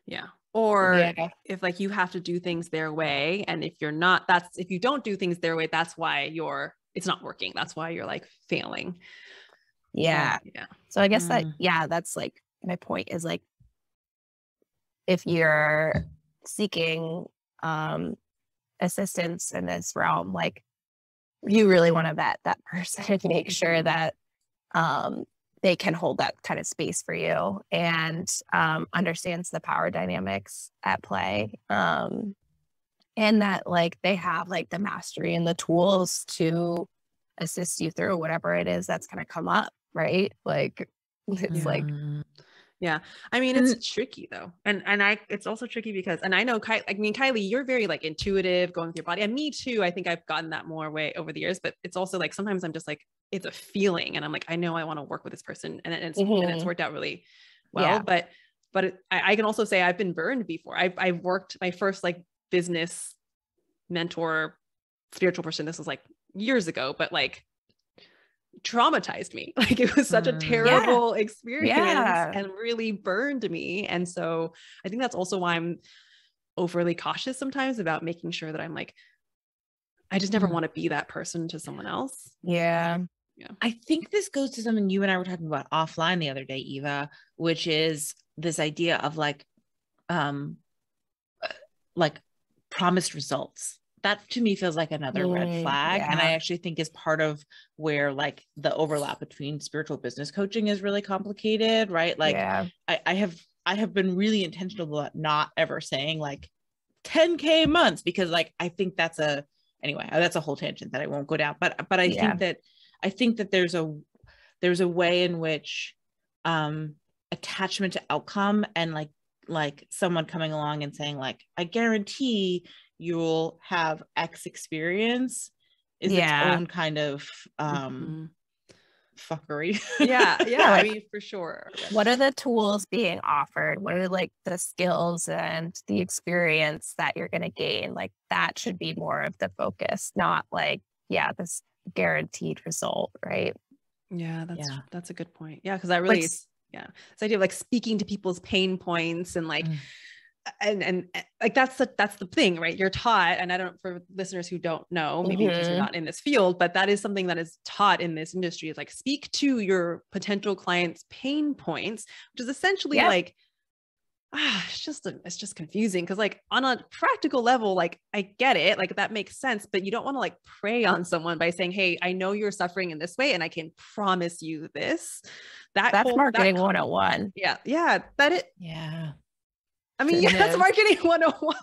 Yeah. Or if like you have to do things their way, and if you don't do things their way, that's why it's not working. That's why you're like failing. Yeah. So I guess that's like my point is like, if you're seeking assistance in this realm, like you really want to vet that person and make sure that they can hold that kind of space for you and understands the power dynamics at play. And that like they have like the mastery and the tools to assist you through whatever it is that's going to come up, right? Like it's like I mean, it's tricky though. And it's also tricky because, and I know Kylie, you're very like intuitive going with your body, and me too. I think I've gotten that more way over the years, but it's also like, sometimes I'm just like, it's a feeling and I'm like, I know I want to work with this person, and it's worked out really well. But I can also say I've been burned before. I've worked my first like business mentor, spiritual person. This was like years ago, but like traumatized me. Like it was such a terrible experience and really burned me. And so I think that's also why I'm overly cautious sometimes about making sure that I'm like, I just never want to be that person to someone else. I think this goes to something you and I were talking about offline the other day, Eva, which is this idea of like promised results. That to me feels like another red flag. And I actually think is part of where like the overlap between spiritual business coaching is really complicated, right? Like I have been really intentional about not ever saying like 10K months, because like, I think that's a whole tangent that I won't go down. But I think that there's a way in which attachment to outcome and like someone coming along and saying like, I guarantee you'll have X experience is its own kind of fuckery. I mean, for sure. What are the tools being offered? What are like the skills and the experience that you're going to gain? Like that should be more of the focus, not like, this guaranteed result, right? That's a good point. Because I really this idea of like speaking to people's pain points and like and like that's the thing, right? You're taught, and I don't, for listeners who don't know, maybe because you're not in this field, but that is something that is taught in this industry, is like speak to your potential clients' pain points, which is essentially like it's just confusing, because like on a practical level, like I get it, like that makes sense, but you don't want to like prey on someone by saying, hey, I know you're suffering in this way and I can promise you this. That's marketing 101. I mean, yeah, that's marketing 101.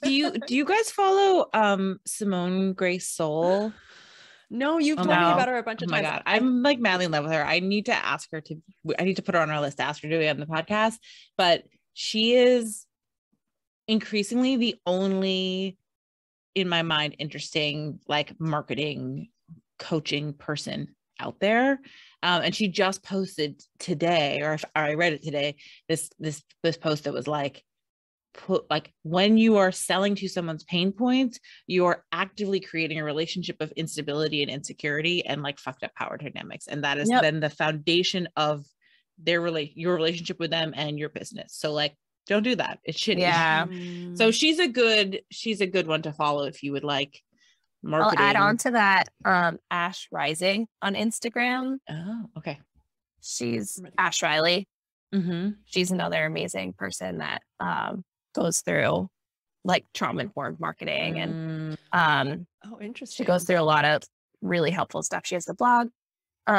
Do you guys follow Simone Grace Soul? No, you've told me about her a bunch of times. My God. I'm like madly in love with her. I need to put her on our list to ask her to be on the podcast, but she is increasingly the only, in my mind, interesting like marketing coaching person out there. And she just posted today, or I read it today, this post that was like, when you are selling to someone's pain points, you're actively creating a relationship of instability and insecurity and like fucked up power dynamics. And that is then the foundation of your relationship with them and your business. So like, don't do that. It's shitty. Yeah. So she's a good one to follow if you would like marketing. I'll add on to that Ash Rising on Instagram. Oh, okay. She's Ash Riley. Mm-hmm. She's another amazing person that goes through like trauma-informed marketing and interesting. She goes through a lot of really helpful stuff. She has the blog.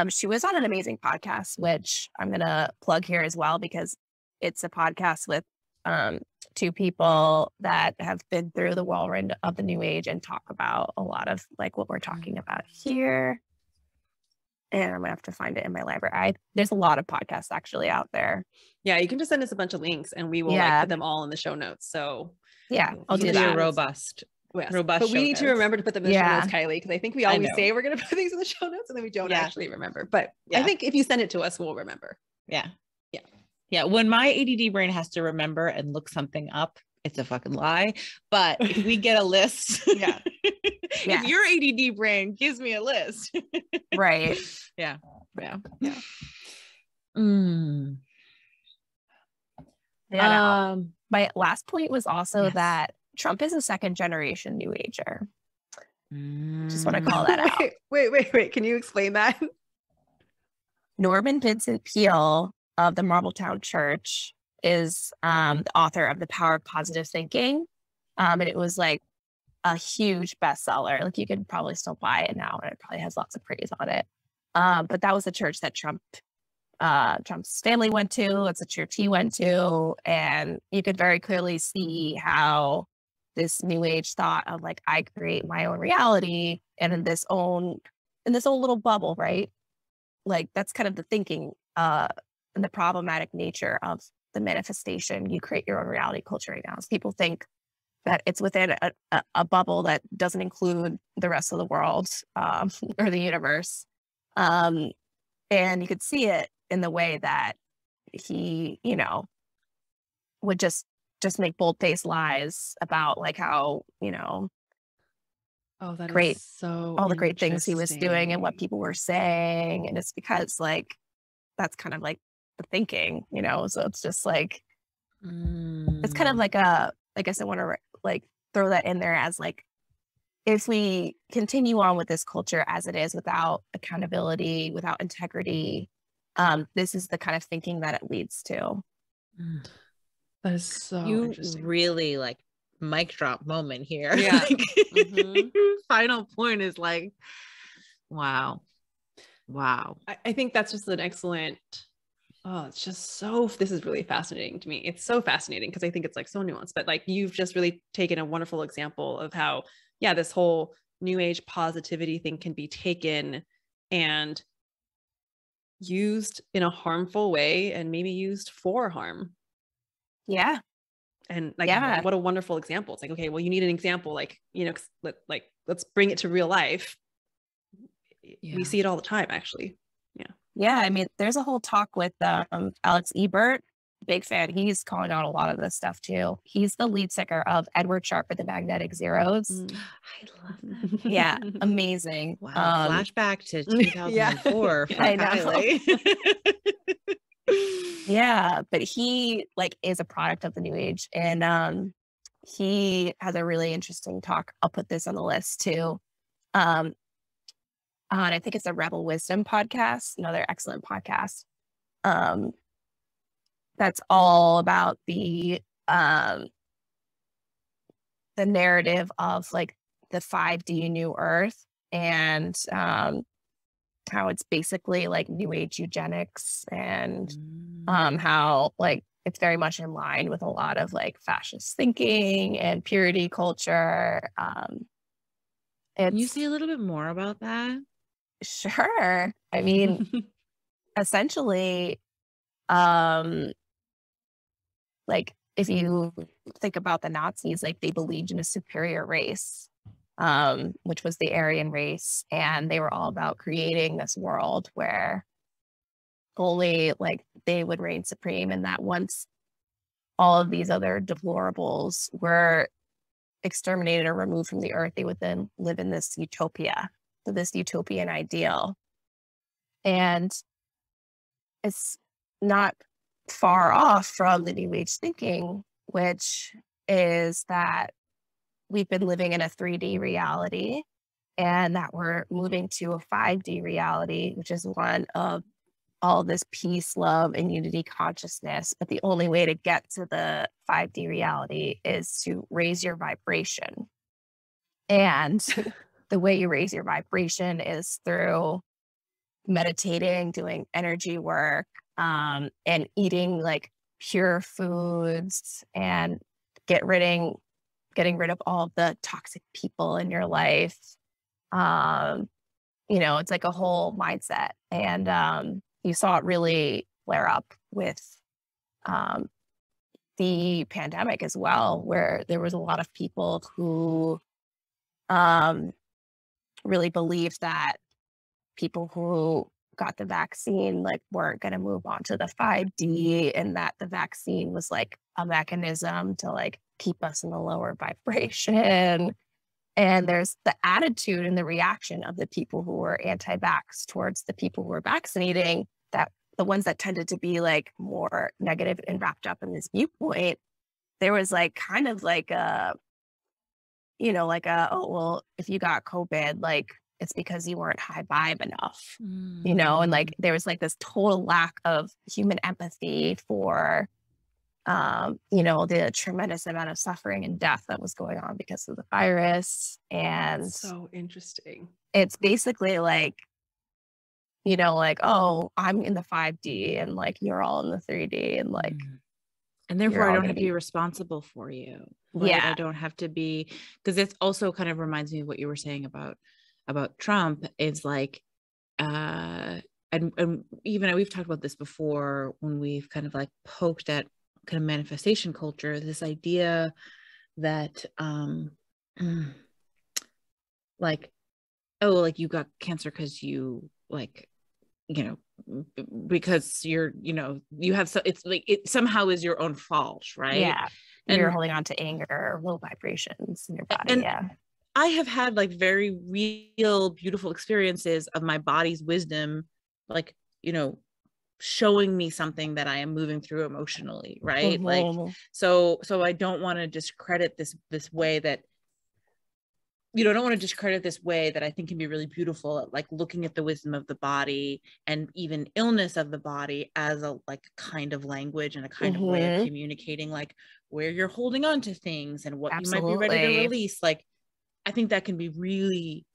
She was on an amazing podcast, which I'm gonna plug here as well, because it's a podcast with two people that have been through the whirlwind of the new age and talk about a lot of like what we're talking about here. And I'm gonna have to find it in my library. There's a lot of podcasts actually out there. Yeah, you can just send us a bunch of links and we will like put them all in the show notes. So yeah, I'll do that. Robust. Yes. But we need to remember to put them in the show notes, Kylie, because I think we always say we're gonna put things in the show notes and then we don't actually remember. But I think if you send it to us, we'll remember. Yeah. When my ADD brain has to remember and look something up, it's a fucking lie. But if we get a list, if your ADD brain gives me a list, right? Yeah. My last point was also that Trump is a second generation New Ager. Just want to call that out. Wait. Can you explain that? Norman Vincent Peale of the Marbletown Church is the author of The Power of Positive Thinking. And it was like a huge bestseller. Like you could probably still buy it now and it probably has lots of praise on it. But that was the church that Trump's family went to. It's a church he went to. And you could very clearly see how this new age thought of like, I create my own reality and in this own little bubble, right? Like that's kind of the thinking and the problematic nature of the manifestation. You create your own reality culture right now. So people think that it's within a bubble that doesn't include the rest of the world or the universe. And you could see it in the way that he, would just make bold-faced lies about like how, that great, is so all the great things he was doing and what people were saying. And it's because like, that's kind of like the thinking, so it's just like, it's kind of like I guess I want to like throw that in there as like, if we continue on with this culture as it is without accountability, without integrity, this is the kind of thinking that it leads to. That is so interesting. Really like mic drop moment here. Yeah. Final point is like, wow. I think that's just an excellent, it's just this is really fascinating to me. It's so fascinating because I think it's like so nuanced, but like you've just really taken a wonderful example of how, this whole new age positivity thing can be taken and used in a harmful way and maybe used for harm. Yeah. And like, what a wonderful example. It's like, okay, well, you need an example, like, let's bring it to real life. We see it all the time, actually. Yeah. I mean, there's a whole talk with Alex Ebert, big fan. He's calling out a lot of this stuff too. He's the lead singer of Edward Sharpe and the Magnetic Zeros. I love that. Yeah. Amazing. Wow. Flashback to 2004. I know. Yeah. But he like is a product of the new age. And he has a really interesting talk. I'll put this on the list too. And I think it's a Rebel Wisdom podcast, another excellent podcast. That's all about the narrative of like the 5D new Earth and how it's basically like new age eugenics and how like it's very much in line with a lot of like fascist thinking and purity culture. Can you say a little bit more about that? Sure. I mean, essentially, like if you think about the Nazis, like they believed in a superior race, which was the Aryan race. And they were all about creating this world where only like they would reign supreme. And that once all of these other deplorables were exterminated or removed from the earth, they would then live in this utopia, so this utopian ideal. And it's not far off from the New Age thinking, which is that we've been living in a 3D reality and that we're moving to a 5D reality, which is one of all this peace, love, and unity consciousness. But the only way to get to the 5D reality is to raise your vibration. And the way you raise your vibration is through meditating, doing energy work, and eating like pure foods and getting rid of all of the toxic people in your life. You know, it's like a whole mindset. And you saw it really flare up with the pandemic as well, where there was a lot of people who really believed that people who got the vaccine like weren't going to move on to the 5D, and that the vaccine was like a mechanism to like keep us in the lower vibration. And there's the attitude and the reaction of the people who were anti-vax towards the people who were vaccinating, that the ones that tended to be like more negative and wrapped up in this viewpoint. There was like kind of like a, you know, like a, oh, well, if you got COVID, like it's because you weren't high vibe enough, you know, and like there was like this total lack of human empathy for, you know, the tremendous amount of suffering and death that was going on because of the virus. And that's so interesting. It's basically like, you know, like, oh, I'm in the 5D and like you're all in the 3D, and like, and therefore I don't have to be responsible for you. Right? Yeah, I don't have to be, because it also kind of reminds me of what you were saying about Trump. It's like, and even we've talked about this before when we've kind of like poked at kind of manifestation culture, this idea that like, oh, like you got cancer because you like, you know, because you're, you know, you have, so it's like it somehow is your own fault, right? Yeah, and you're holding on to anger or low vibrations in your body. And yeah, I have had like very real beautiful experiences of my body's wisdom, like, you know, showing me something that I am moving through emotionally, right? Like, so I don't want to discredit this way that, you know, I don't want to discredit this way that I think can be really beautiful at like looking at the wisdom of the body and even illness of the body as a like kind of language and a kind of way of communicating like where you're holding on to things and what you might be ready to release. Like, I think that can be really,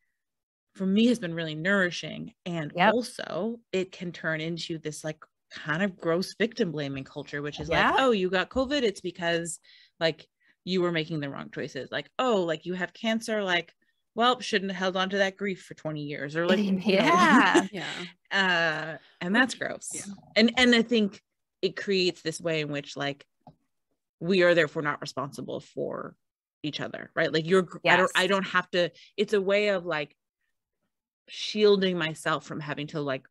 for me, has been really nourishing. And also it can turn into this like kind of gross victim blaming culture, which is like, oh, you got COVID, it's because like you were making the wrong choices. Like, oh, like you have cancer, like, well, shouldn't have held on to that grief for 20 years or like, yeah. And that's gross. And I think it creates this way in which like we are therefore not responsible for each other, right? Like I don't have to, it's a way of like shielding myself from having to like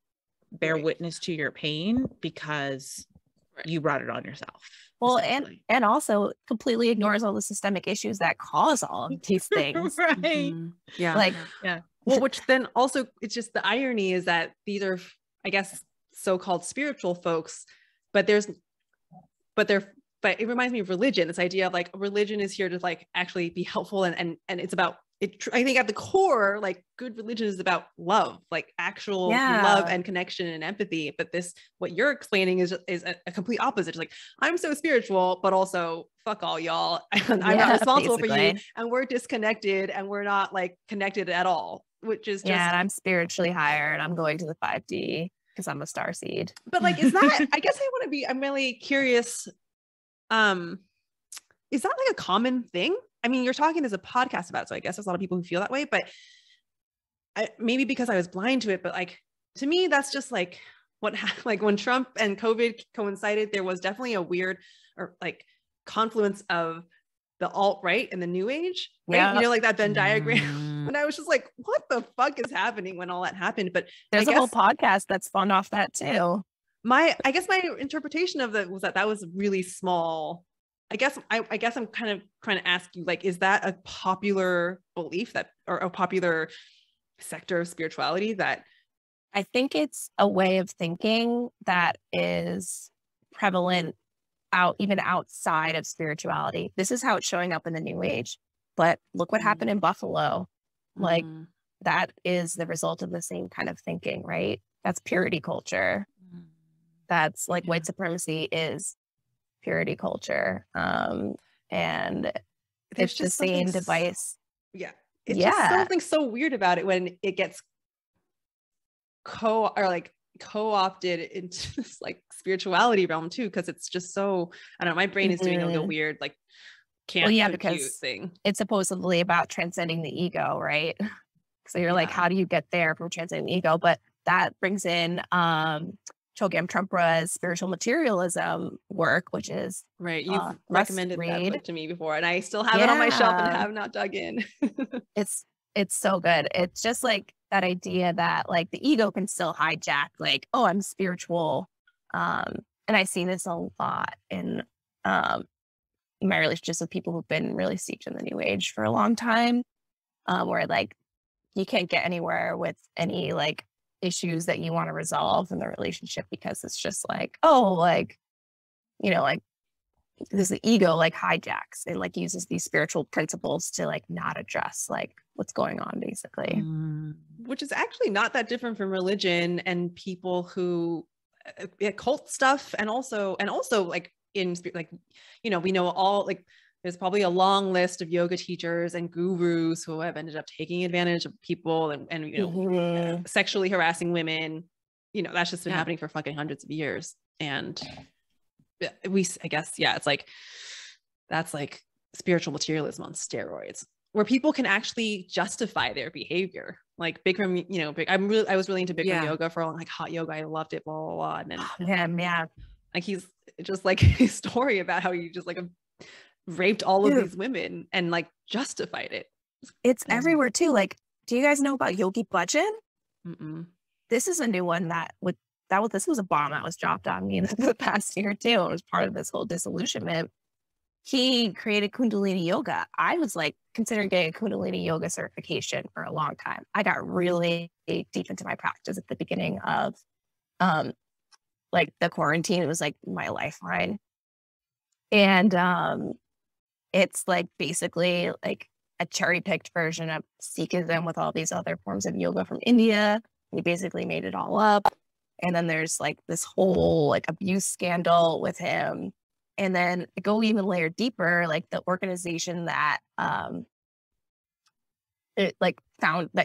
bear witness to your pain because you brought it on yourself. Well, and also completely ignores all the systemic issues that cause all of these things. Right. Yeah. Like, well, which then also, it's just the irony is that these are, I guess, so-called spiritual folks, but it reminds me of religion, this idea of like religion is here to like actually be helpful. And it's about it. I think at the core, like good religion is about love, like actual love and connection and empathy. But what you're explaining is a complete opposite. It's like, I'm so spiritual, but also fuck all y'all. And I'm not responsible for you. And we're disconnected and we're not like connected at all, which is just, and I'm spiritually higher and I'm going to the 5D because I'm a starseed. But like, is that, I guess I'm really curious is that like a common thing? I mean, you're talking as a podcast about it, so I guess there's a lot of people who feel that way, but maybe because I was blind to it, but like, to me, that's just like like when Trump and COVID coincided, there was definitely a weird or like confluence of the alt-right and the new age, right? Yeah. You know, like that Venn diagram. And I was just like, what the fuck is happening when all that happened? But there's a whole podcast that spawned off that too. I guess my interpretation of it was that was really small. I guess I'm kind of trying to ask you, like, is that a popular belief or a popular sector of spirituality that? I think it's a way of thinking that is prevalent even outside of spirituality. This is how it's showing up in the new age. But look what happened in Buffalo. Like that is the result of the same kind of thinking, right? That's purity culture. That's like white supremacy is purity culture. And it's the same device. Yeah. It's just something so weird about it when it gets co-opted into this like spirituality realm too, because it's just so, I don't know, my brain is doing like a weird like because thing. It's supposedly about transcending the ego, right? So you're like, how do you get there from transcending the ego? But that brings in Chogyam Trungpa's spiritual materialism work, which is right. You've recommended that book to me before, and I still have it on my shelf and have not dug in. It's so good. It's just like that idea that like the ego can still hijack, like, oh, I'm spiritual. And I see this a lot in my relationships with people who've been really steeped in the new age for a long time, where like you can't get anywhere with any like issues that you want to resolve in the relationship because it's just like, oh, like, you know, like this the ego like hijacks and like uses these spiritual principles to like not address like what's going on basically. Which is actually not that different from religion and people who cult stuff, and also like in like, you know, we know all like there's probably a long list of yoga teachers and gurus who have ended up taking advantage of people and you know, sexually harassing women. You know, that's just been happening for fucking hundreds of years. And I guess, it's like, that's like spiritual materialism on steroids, where people can actually justify their behavior. Like Bikram, you know, I was really into Bikram yoga for like hot yoga. I loved it, blah, blah, blah. And then like he's just like his story about how he just like raped all of these women and like justified it. It's everywhere too. Like, do you guys know about Yogi Bhajan? This is a new one this was a bomb that was dropped on me in the past year too. It was part of this whole disillusionment. He created Kundalini yoga. I was like considering getting a Kundalini yoga certification for a long time. I got really deep into my practice at the beginning of like the quarantine. It was like my lifeline. And it's like basically like a cherry-picked version of Sikhism with all these other forms of yoga from India. He basically made it all up. And then there's like this whole like abuse scandal with him. And then go even layer deeper, like the organization that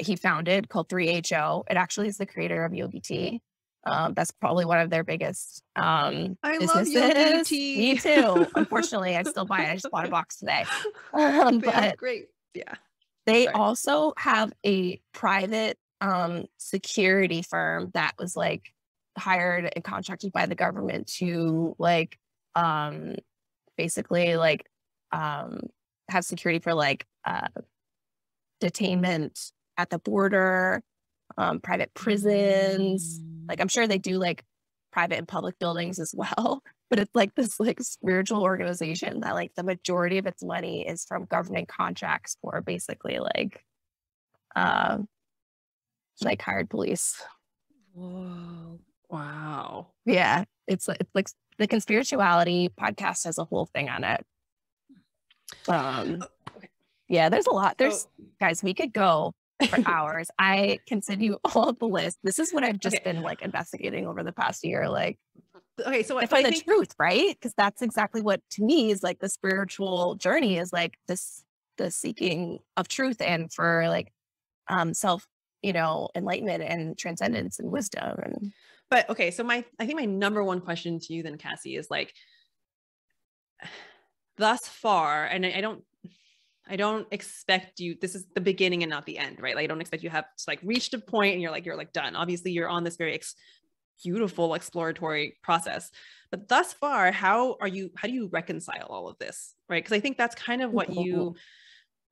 he founded called 3HO. It actually is the creator of Yogi Tea. That's probably one of their biggest I businesses. love Yogi Tea. Me too. Unfortunately, I still buy it. I just bought a box today. But great. Yeah. They also have a private security firm that was like hired and contracted by the government to like basically like have security for like detainment at the border, private prisons. Like I'm sure they do like private and public buildings as well, but it's like this like spiritual organization that like the majority of its money is from government contracts for basically like hired police. Whoa. Wow. Yeah. It's like the Conspirituality podcast has a whole thing on it. Okay. Yeah, there's a lot. Guys, we could go for hours. I can send you all the list. This is what I've just been like investigating over the past year. Like, okay, so I find the truth, right? Because that's exactly what to me is like the spiritual journey is like the seeking of truth and for like self, you know, enlightenment and transcendence and wisdom. And but okay, so I think my number one question to you then, Cassie, is like, thus far, and I don't expect you, this is the beginning and not the end, right? Like, I don't expect you have like reached a point and you're like done. Obviously you're on this very beautiful exploratory process, but thus far, how do you reconcile all of this? Right. Cause I think that's kind of what you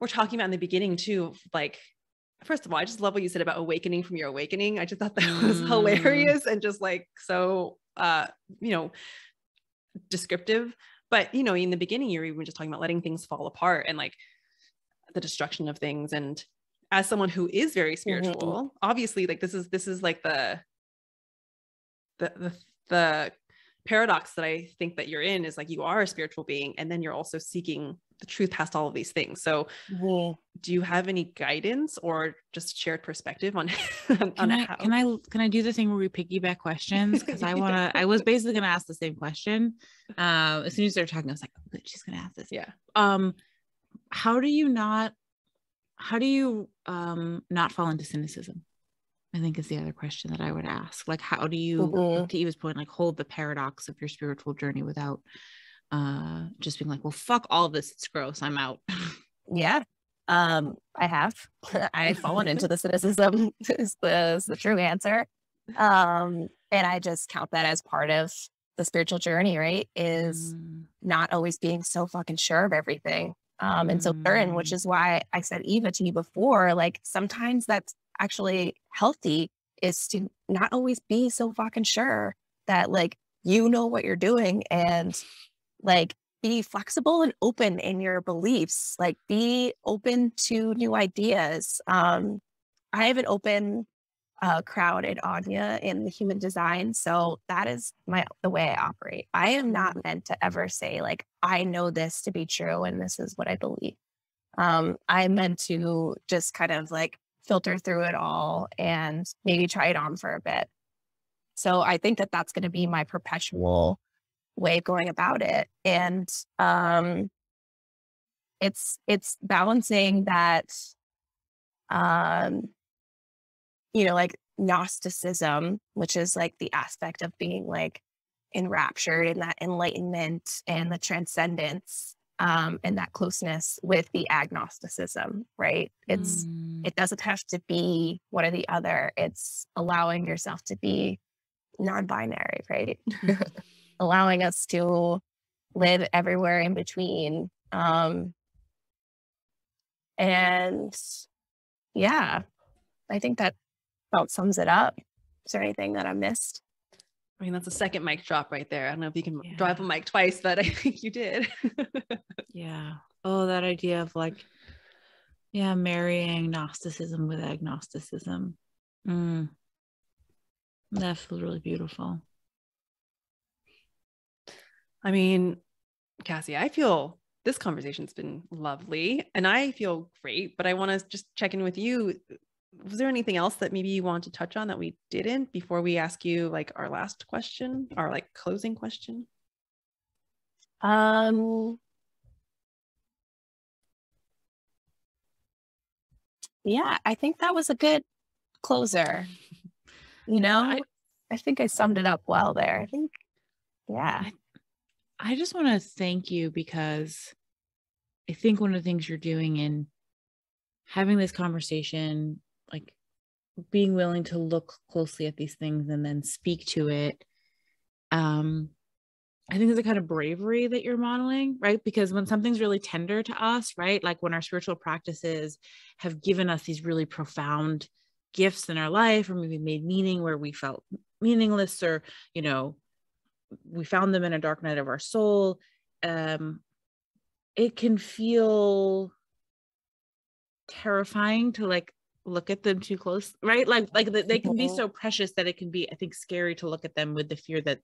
were talking about in the beginning too. Like, first of all, I just love what you said about awakening from your awakening. I just thought that was hilarious and just like, so, descriptive, but in the beginning, you were even just talking about letting things fall apart and like the destruction of things. And as someone who is very spiritual, obviously, like this is like the paradox that I think that you're in is like, you are a spiritual being, and then you're also seeking the truth past all of these things. So do you have any guidance or just shared perspective on, can I do the thing where we piggyback questions? Cause I was basically going to ask the same question. As soon as you started talking, I was like, oh, good, she's going to ask this. Yeah. How do you not fall into cynicism? I think is the other question that I would ask. Like, how do you, to Eva's point, like hold the paradox of your spiritual journey without just being like, well, fuck all of this, it's gross, I'm out. Yeah. I have. I've fallen into the cynicism is the true answer. And I just count that as part of the spiritual journey, right? Is not always being so fucking sure of everything. And so certain, which is why I said, Eva, to you before, like sometimes that's actually healthy, is to not always be so fucking sure that like, you know what you're doing, and like be flexible and open in your beliefs, like be open to new ideas. I have an open crowded audience in the human design. So that is the way I operate. I am not meant to ever say like, I know this to be true and this is what I believe. I'm meant to just kind of like filter through it all and maybe try it on for a bit. So I think that that's going to be my perpetual way of going about it. And it's balancing that, like Gnosticism, which is like the aspect of being like enraptured in that enlightenment and the transcendence, and that closeness with the agnosticism, right? It doesn't have to be one or the other. It's allowing yourself to be non-binary, right? Allowing us to live everywhere in between. And yeah, I think that about sums it up. Is there anything that I missed? I mean, that's a second mic drop right there. I don't know if you can drive a mic twice, but I think you did. Yeah. Oh, that idea of like, marrying Gnosticism with agnosticism. That feels really beautiful. I mean, Cassie, I feel this conversation's been lovely and I feel great, but I want to just check in with you. Was there anything else that maybe you want to touch on that we didn't before we ask you like our last question, our like closing question? Yeah, I think that was a good closer. I think I summed it up well there. I think, yeah. I just want to thank you because I think one of the things you're doing in having this conversation, like being willing to look closely at these things and then speak to it, I think there's a kind of bravery that you're modeling, right? Because when something's really tender to us, right? Like when our spiritual practices have given us these really profound gifts in our life, or maybe made meaning where we felt meaningless, or, we found them in a dark night of our soul, it can feel terrifying to like look at them too close, right? Like they can be so precious that it can be, I think, scary to look at them with the fear that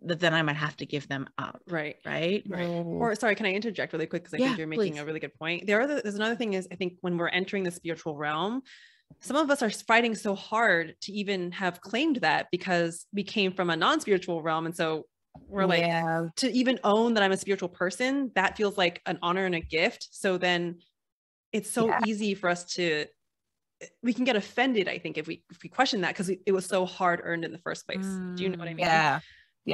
then I might have to give them up. Right. Or sorry, can I interject really quick? Because I think you're making a really good point. There's another thing is, I think when we're entering the spiritual realm, some of us are fighting so hard to even have claimed that because we came from a non-spiritual realm. And so we're like, to even own that I'm a spiritual person, that feels like an honor and a gift. So then it's so easy for us we can get offended, I think, if we question that, because it was so hard earned in the first place. Do you know what I mean? Yeah.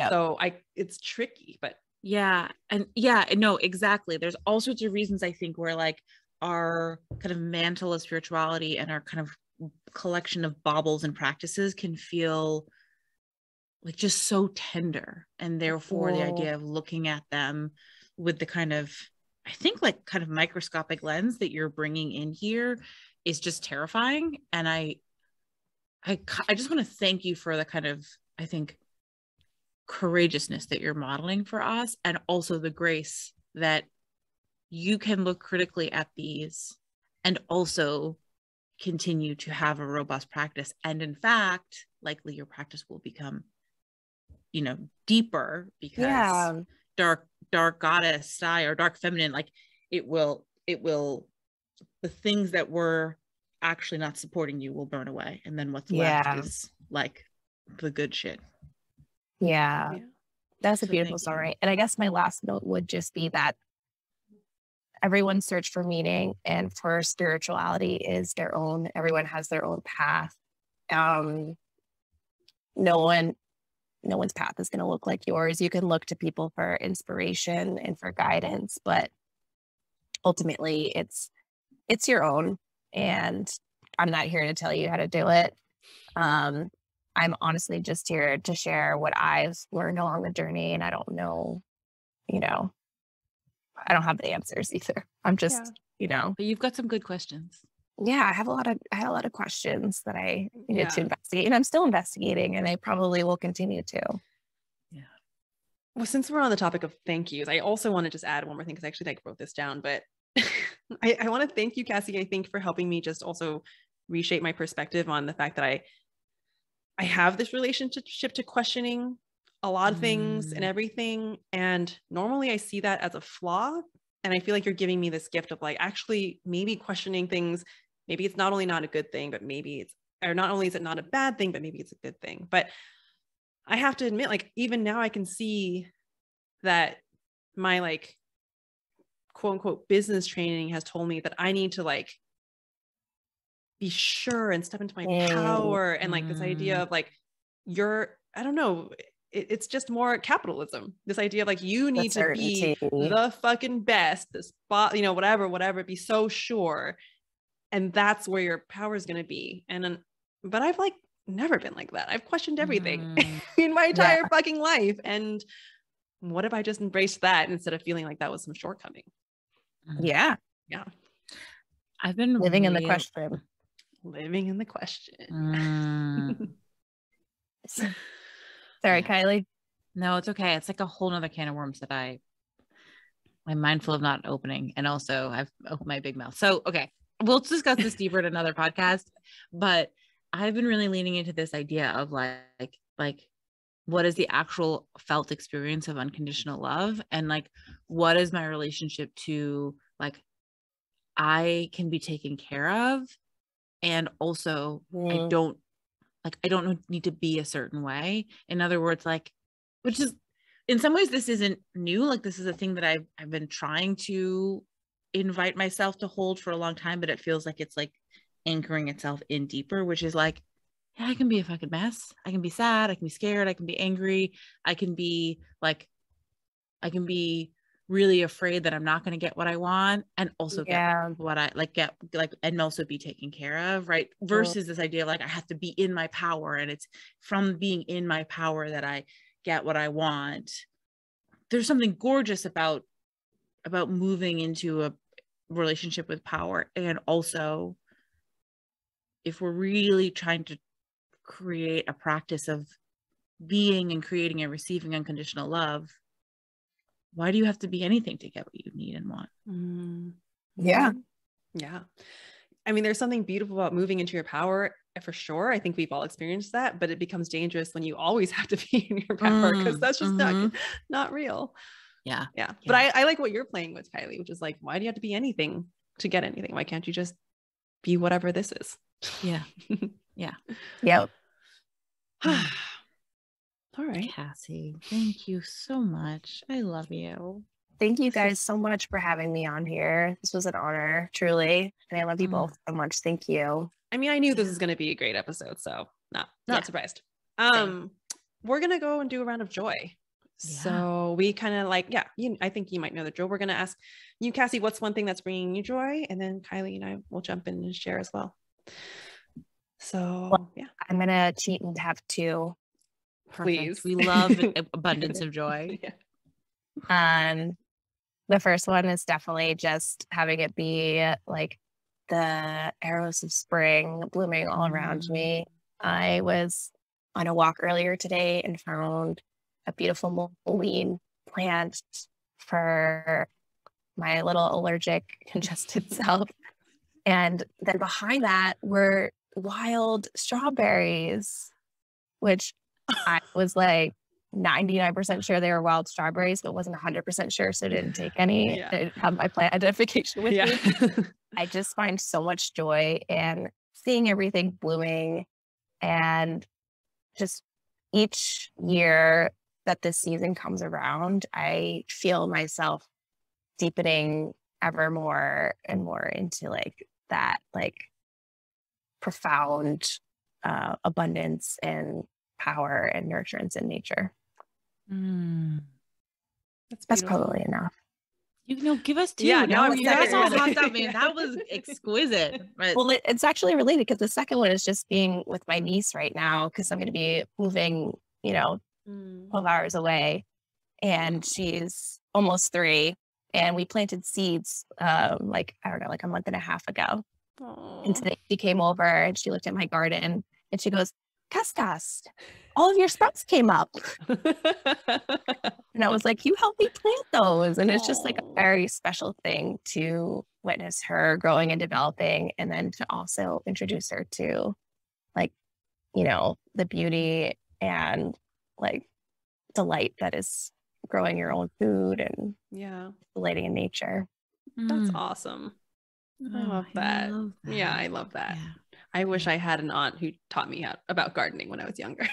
So it's tricky, but Yeah. And yeah, no, exactly. There's all sorts of reasons I think where like our kind of mantle of spirituality and our kind of collection of baubles and practices can feel like just so tender. And therefore the idea of looking at them with the kind of, I think like kind of microscopic lens that you're bringing in here is just terrifying. And I just want to thank you for the kind of, I think, courageousness that you're modeling for us, and also the grace that you can look critically at these and also continue to have a robust practice. And in fact, likely your practice will become, you know, deeper because dark goddess style or dark feminine, like it will, the things that were actually not supporting you will burn away. And then what's left is like the good shit. Yeah. That's a beautiful story. And I guess my last note would just be that everyone's search for meaning and for spirituality is their own. Everyone has their own path. No one's path is going to look like yours. You can look to people for inspiration and for guidance, but ultimately it's your own. And I'm not here to tell you how to do it. I'm honestly just here to share what I've learned along the journey. And I don't know, I don't have the answers either. I'm just, But you've got some good questions. Yeah, I had a lot of questions that I needed to investigate, and I'm still investigating, and I probably will continue to. Yeah. Well, since we're on the topic of thank yous, I also want to just add one more thing because I actually wrote this down, but I want to thank you, Cassie, I think, for helping me just also reshape my perspective on the fact that I have this relationship to questioning a lot of things and everything. And normally I see that as a flaw. And I feel like you're giving me this gift of like, actually, maybe questioning things, maybe it's not only not a good thing, but maybe or not only is it not a bad thing, but maybe it's a good thing. But I have to admit, like, even now I can see that my like, quote unquote, business training has told me that I need to like, be sure and step into my power. And like this idea of like, I don't know, it's just more capitalism. This idea of like, you need to be the fucking best, the spot, whatever, be so sure. And that's where your power is going to be. But I've like never been like that. I've questioned everything in my entire fucking life. And what if I just embraced that instead of feeling like that was some shortcoming? Yeah. Yeah. I've been living in the question. Sorry, Kylie. No, it's okay. It's like a whole nother can of worms that I'm mindful of not opening. And also I've opened my big mouth. So, okay, we'll discuss this deeper at another podcast, but I've been really leaning into this idea of like, what is the actual felt experience of unconditional love? And like, what is my relationship to like, I can be taken care of. And also I don't need to be a certain way. In other words, like, which is in some ways, this isn't new. Like this is a thing that I've been trying to invite myself to hold for a long time, but it feels like it's like anchoring itself in deeper, which is like, yeah, I can be a fucking mess. I can be sad. I can be scared. I can be angry. I can be really afraid that I'm not going to get what I want, and also get what I get and also be taken care of. Right. Versus this idea of like, I have to be in my power, and it's from being in my power that I get what I want. There's something gorgeous about moving into a relationship with power. And also, if we're really trying to create a practice of being and creating and receiving unconditional love, why do you have to be anything to get what you need and want? Yeah. I mean, there's something beautiful about moving into your power for sure. I think we've all experienced that, but it becomes dangerous when you always have to be in your power, because that's just not real. Yeah. But I like what you're playing with, Kylie, which is like, why do you have to be anything to get anything? Why can't you just be whatever this is? Yeah. Yep. All right, Cassie, thank you so much. I love you. Thank you guys so much for having me on here. This was an honor, truly. And I love you both so much. Thank you. I mean, I knew this was going to be a great episode, so not surprised. We're going to go and do a round of joy. So we kind of like, I think you might know the drill. We're going to ask you, Cassie, what's one thing that's bringing you joy? And then Kylie and I will jump in and share as well. So, I'm going to cheat and have two. Please. We love abundance of joy. The first one is definitely just having it be like the arrows of spring blooming all around me. I was on a walk earlier today and found a beautiful mullein plant for my little allergic congested self. And then behind that were wild strawberries, which I was like 99% sure they were wild strawberries, but wasn't 100% sure. So didn't take any. I didn't have my plant identification with me. I just find so much joy in seeing everything blooming, and just each year that this season comes around, I feel myself deepening ever more and more into like that, like profound abundance and power and nurturance in nature. That's probably enough. Give us two. Yeah, no, that's all hot stuff, man. That was exquisite. But... Well, it's actually related because the second one is just being with my niece right now, because I'm going to be moving, 12 hours away, and she's almost 3, and we planted seeds like a month and a half ago. Aww. And today she came over and she looked at my garden and she goes, Cass, all of your sprouts came up. And I was like, you helped me plant those. And it's just like a very special thing to witness her growing and developing, and then to also introduce her to like, the beauty and like delight that is growing your own food and delighting in nature. That's awesome. I love that. Yeah, I love that. I wish I had an aunt who taught me about gardening when I was younger.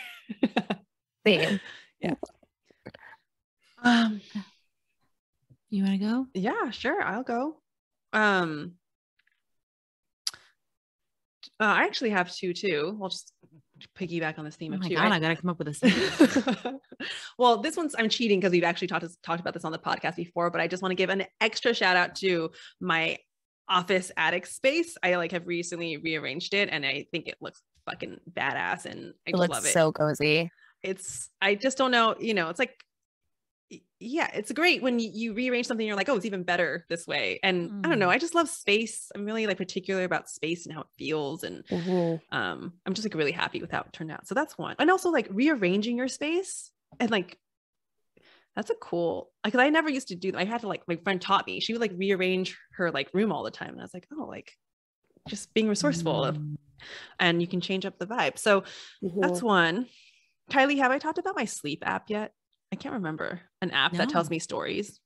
Same. Yeah. You want to go? Yeah, sure. I'll go. I actually have two too. We'll just piggyback on this theme of two. God, I gotta come up with a second. Well, this one's, I'm cheating because we've actually talked about this on the podcast before, but I just want to give an extra shout out to my office attic space. I have recently rearranged it, and I think it looks fucking badass, and I just love it. So cozy. I just don't know, it's like, it's great when you rearrange something, you're like, oh, it's even better this way. And I don't know, I just love space. I'm really particular about space and how it feels. And I'm just really happy with how it turned out. So that's one. And also rearranging your space, and that's a cool, because I never used to do that. I had to my friend taught me. She would rearrange her room all the time. And I was like, oh, just being resourceful, and you can change up the vibe. So that's one. Kylie, have I talked about my sleep app yet? I can't remember. An app that tells me stories.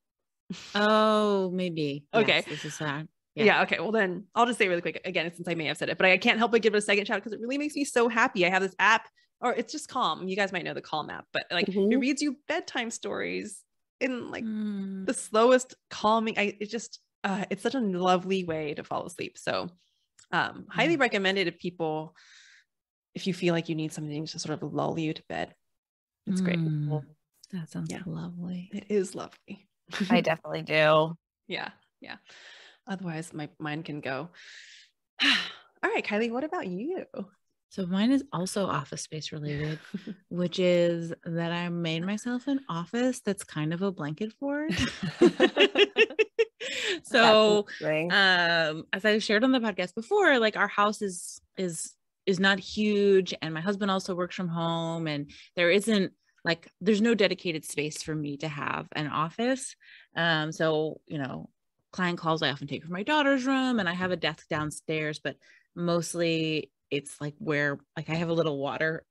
Oh, maybe. Okay. Yes, this is sad. Yeah. Okay. Well, then I'll just say really quick again, since I may have said it, but I can't help but give it a second shout because it really makes me so happy. I have this app, or it's just Calm. You guys might know the Calm app, but it reads you bedtime stories in the slowest calming. It's such a lovely way to fall asleep. So highly recommended if you feel like you need something to sort of lull you to bed. It's great. That sounds lovely. It is lovely. I definitely do. Yeah. Otherwise my mind can go. All right, Kylie, what about you? So mine is also office space related, which is that I made myself an office that's kind of a blanket fort. So as I shared on the podcast before, our house is not huge, and my husband also works from home, and there's no dedicated space for me to have an office. So client calls I often take from my daughter's room, and I have a desk downstairs, but mostly it's where I have a little water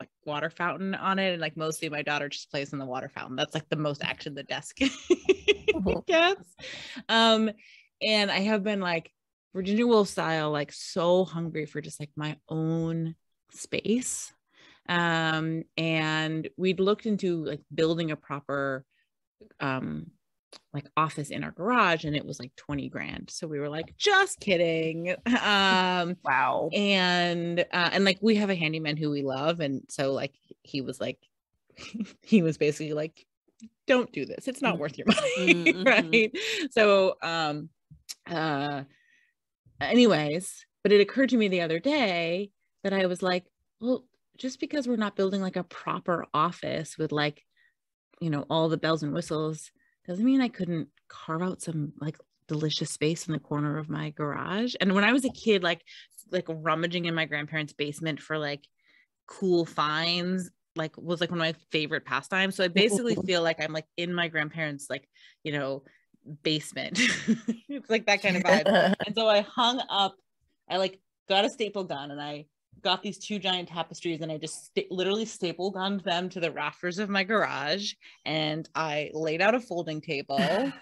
fountain on it, and mostly my daughter just plays in the water fountain. That's the most action the desk gets. And I have been Virginia Woolf style, so hungry for just my own space. And we'd looked into building a proper office in our garage, and it was $20,000. So we were just kidding. Wow. And we have a handyman who we love, and so he was he was basically don't do this. It's not worth your money. Right. So, anyways, but it occurred to me the other day that I was like, well, just because we're not building like a proper office with like, you know, all the bells and whistles doesn't mean I couldn't carve out some like delicious space in the corner of my garage. And when I was a kid, like rummaging in my grandparents' basement for like cool finds, like was like one of my favorite pastimes. So I basically feel like I'm like in my grandparents' like, you know, basement. It's like that kind of vibe. And so I hung up, I like got a staple gun and I got these 2 giant tapestries and I just literally staple gunned them to the rafters of my garage. And I laid out a folding table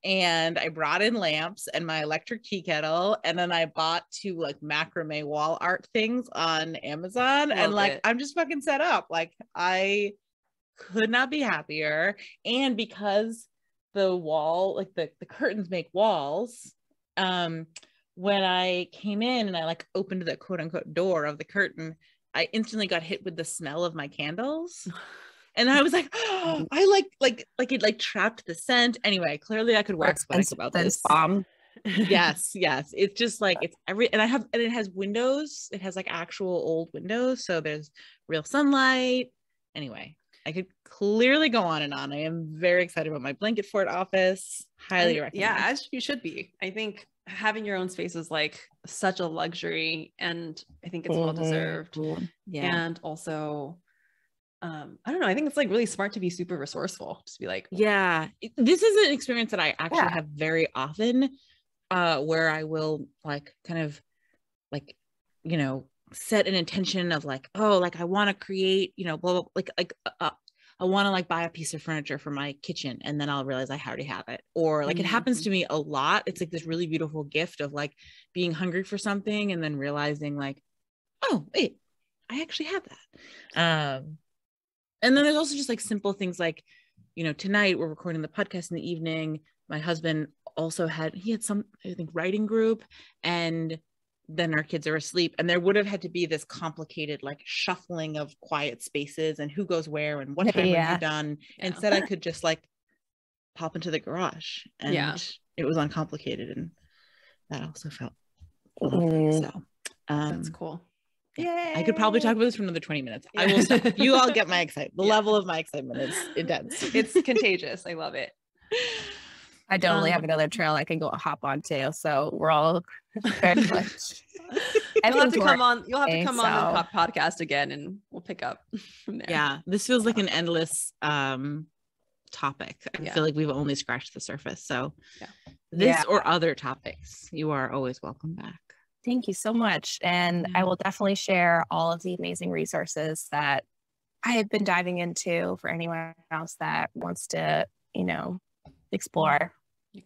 and I brought in lamps and my electric tea kettle. And then I bought 2 like macrame wall art things on Amazon. And like, I'm just fucking set up. Like I could not be happier. And because the wall, like the curtains make walls, when I came in and I like opened the quote unquote door of the curtain, I instantly got hit with the smell of my candles. And I was like, oh, I like it like trapped the scent. Anyway, clearly I could wax poetic about this. Yes. It's just like it's and it has windows. It has like actual old windows. So there's real sunlight. Anyway, I could clearly go on and on. I am very excited about my blanket fort office. Highly recommend. Yeah, as you should be. I think having your own space is like such a luxury, and I think it's well deserved. Yeah. And also, I don't know, I think it's like really smart to be super resourceful. Just be like, yeah, this is an experience that I actually have very often, where I will like kind of like, you know, set an intention of like, oh, like I want to create, you know, blah, blah, I want to like buy a piece of furniture for my kitchen, and then I'll realize I already have it. Or like it happens to me a lot. It's like this really beautiful gift of like being hungry for something and then realizing like, oh wait, I actually have that. And then there's also just like simple things like, you know, tonight we're recording the podcast in the evening. My husband also had some, I think, writing group, and then our kids are asleep, and there would have had to be this complicated like shuffling of quiet spaces and who goes where and what time are you done. Instead I could just like pop into the garage, and it was uncomplicated, and that also felt lovely. So that's cool. Yeah, I could probably talk about this for another 20 minutes. I will stop. You all get my excitement. The level of my excitement is intense. It's contagious. I love it. I totally have another trail I can go hop on too. So we're all very much. You'll have to come on the podcast again, and we'll pick up from there. Yeah, this feels like an endless topic. I feel like we've only scratched the surface. So this or other topics, you are always welcome back. Thank you so much. And I will definitely share all of the amazing resources that I have been diving into for anyone else that wants to, you know, explore.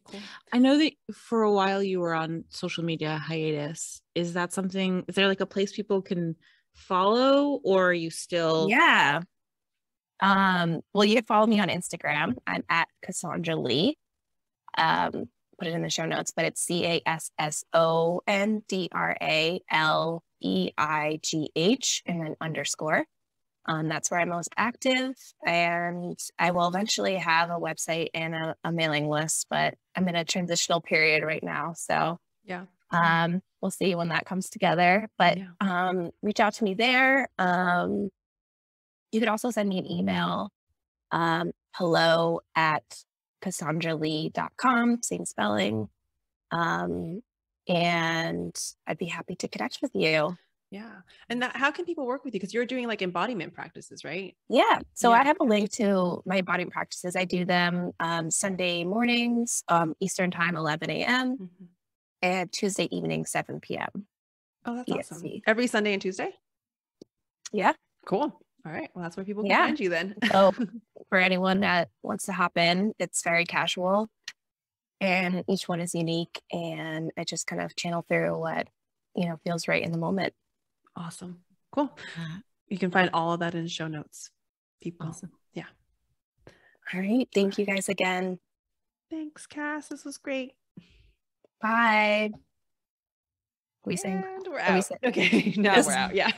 Cool. I know that for a while you were on social media hiatus. Is that something, is there like a place people can follow, or are you still? Yeah. Well, you can follow me on Instagram. I'm at Cassondra Leigh. Put it in the show notes, but it's CASSONDRALEIGH and then _. That's where I'm most active, and I will eventually have a website and a mailing list, but I'm in a transitional period right now. So we'll see when that comes together, but reach out to me there. You could also send me an email, hello@CassondraLeigh.com, same spelling. And I'd be happy to connect with you. Yeah. And how can people work with you? Because you're doing like embodiment practices, right? Yeah. So I have a link to my embodiment practices. I do them Sunday mornings, Eastern time, 11 a.m. And Tuesday evening, 7 p.m. Oh, that's awesome. Every Sunday and Tuesday? Yeah. Cool. All right. Well, that's where people can find you then. So for anyone that wants to hop in, it's very casual, and each one is unique, and I just kind of channel through what, you know, feels right in the moment. Awesome. Cool. You can find all of that in the show notes. People. Awesome. Yeah. All right. Thank you guys again. Thanks, Cass. This was great. Bye. We sing. We're out. Okay. Now we're out. Yeah.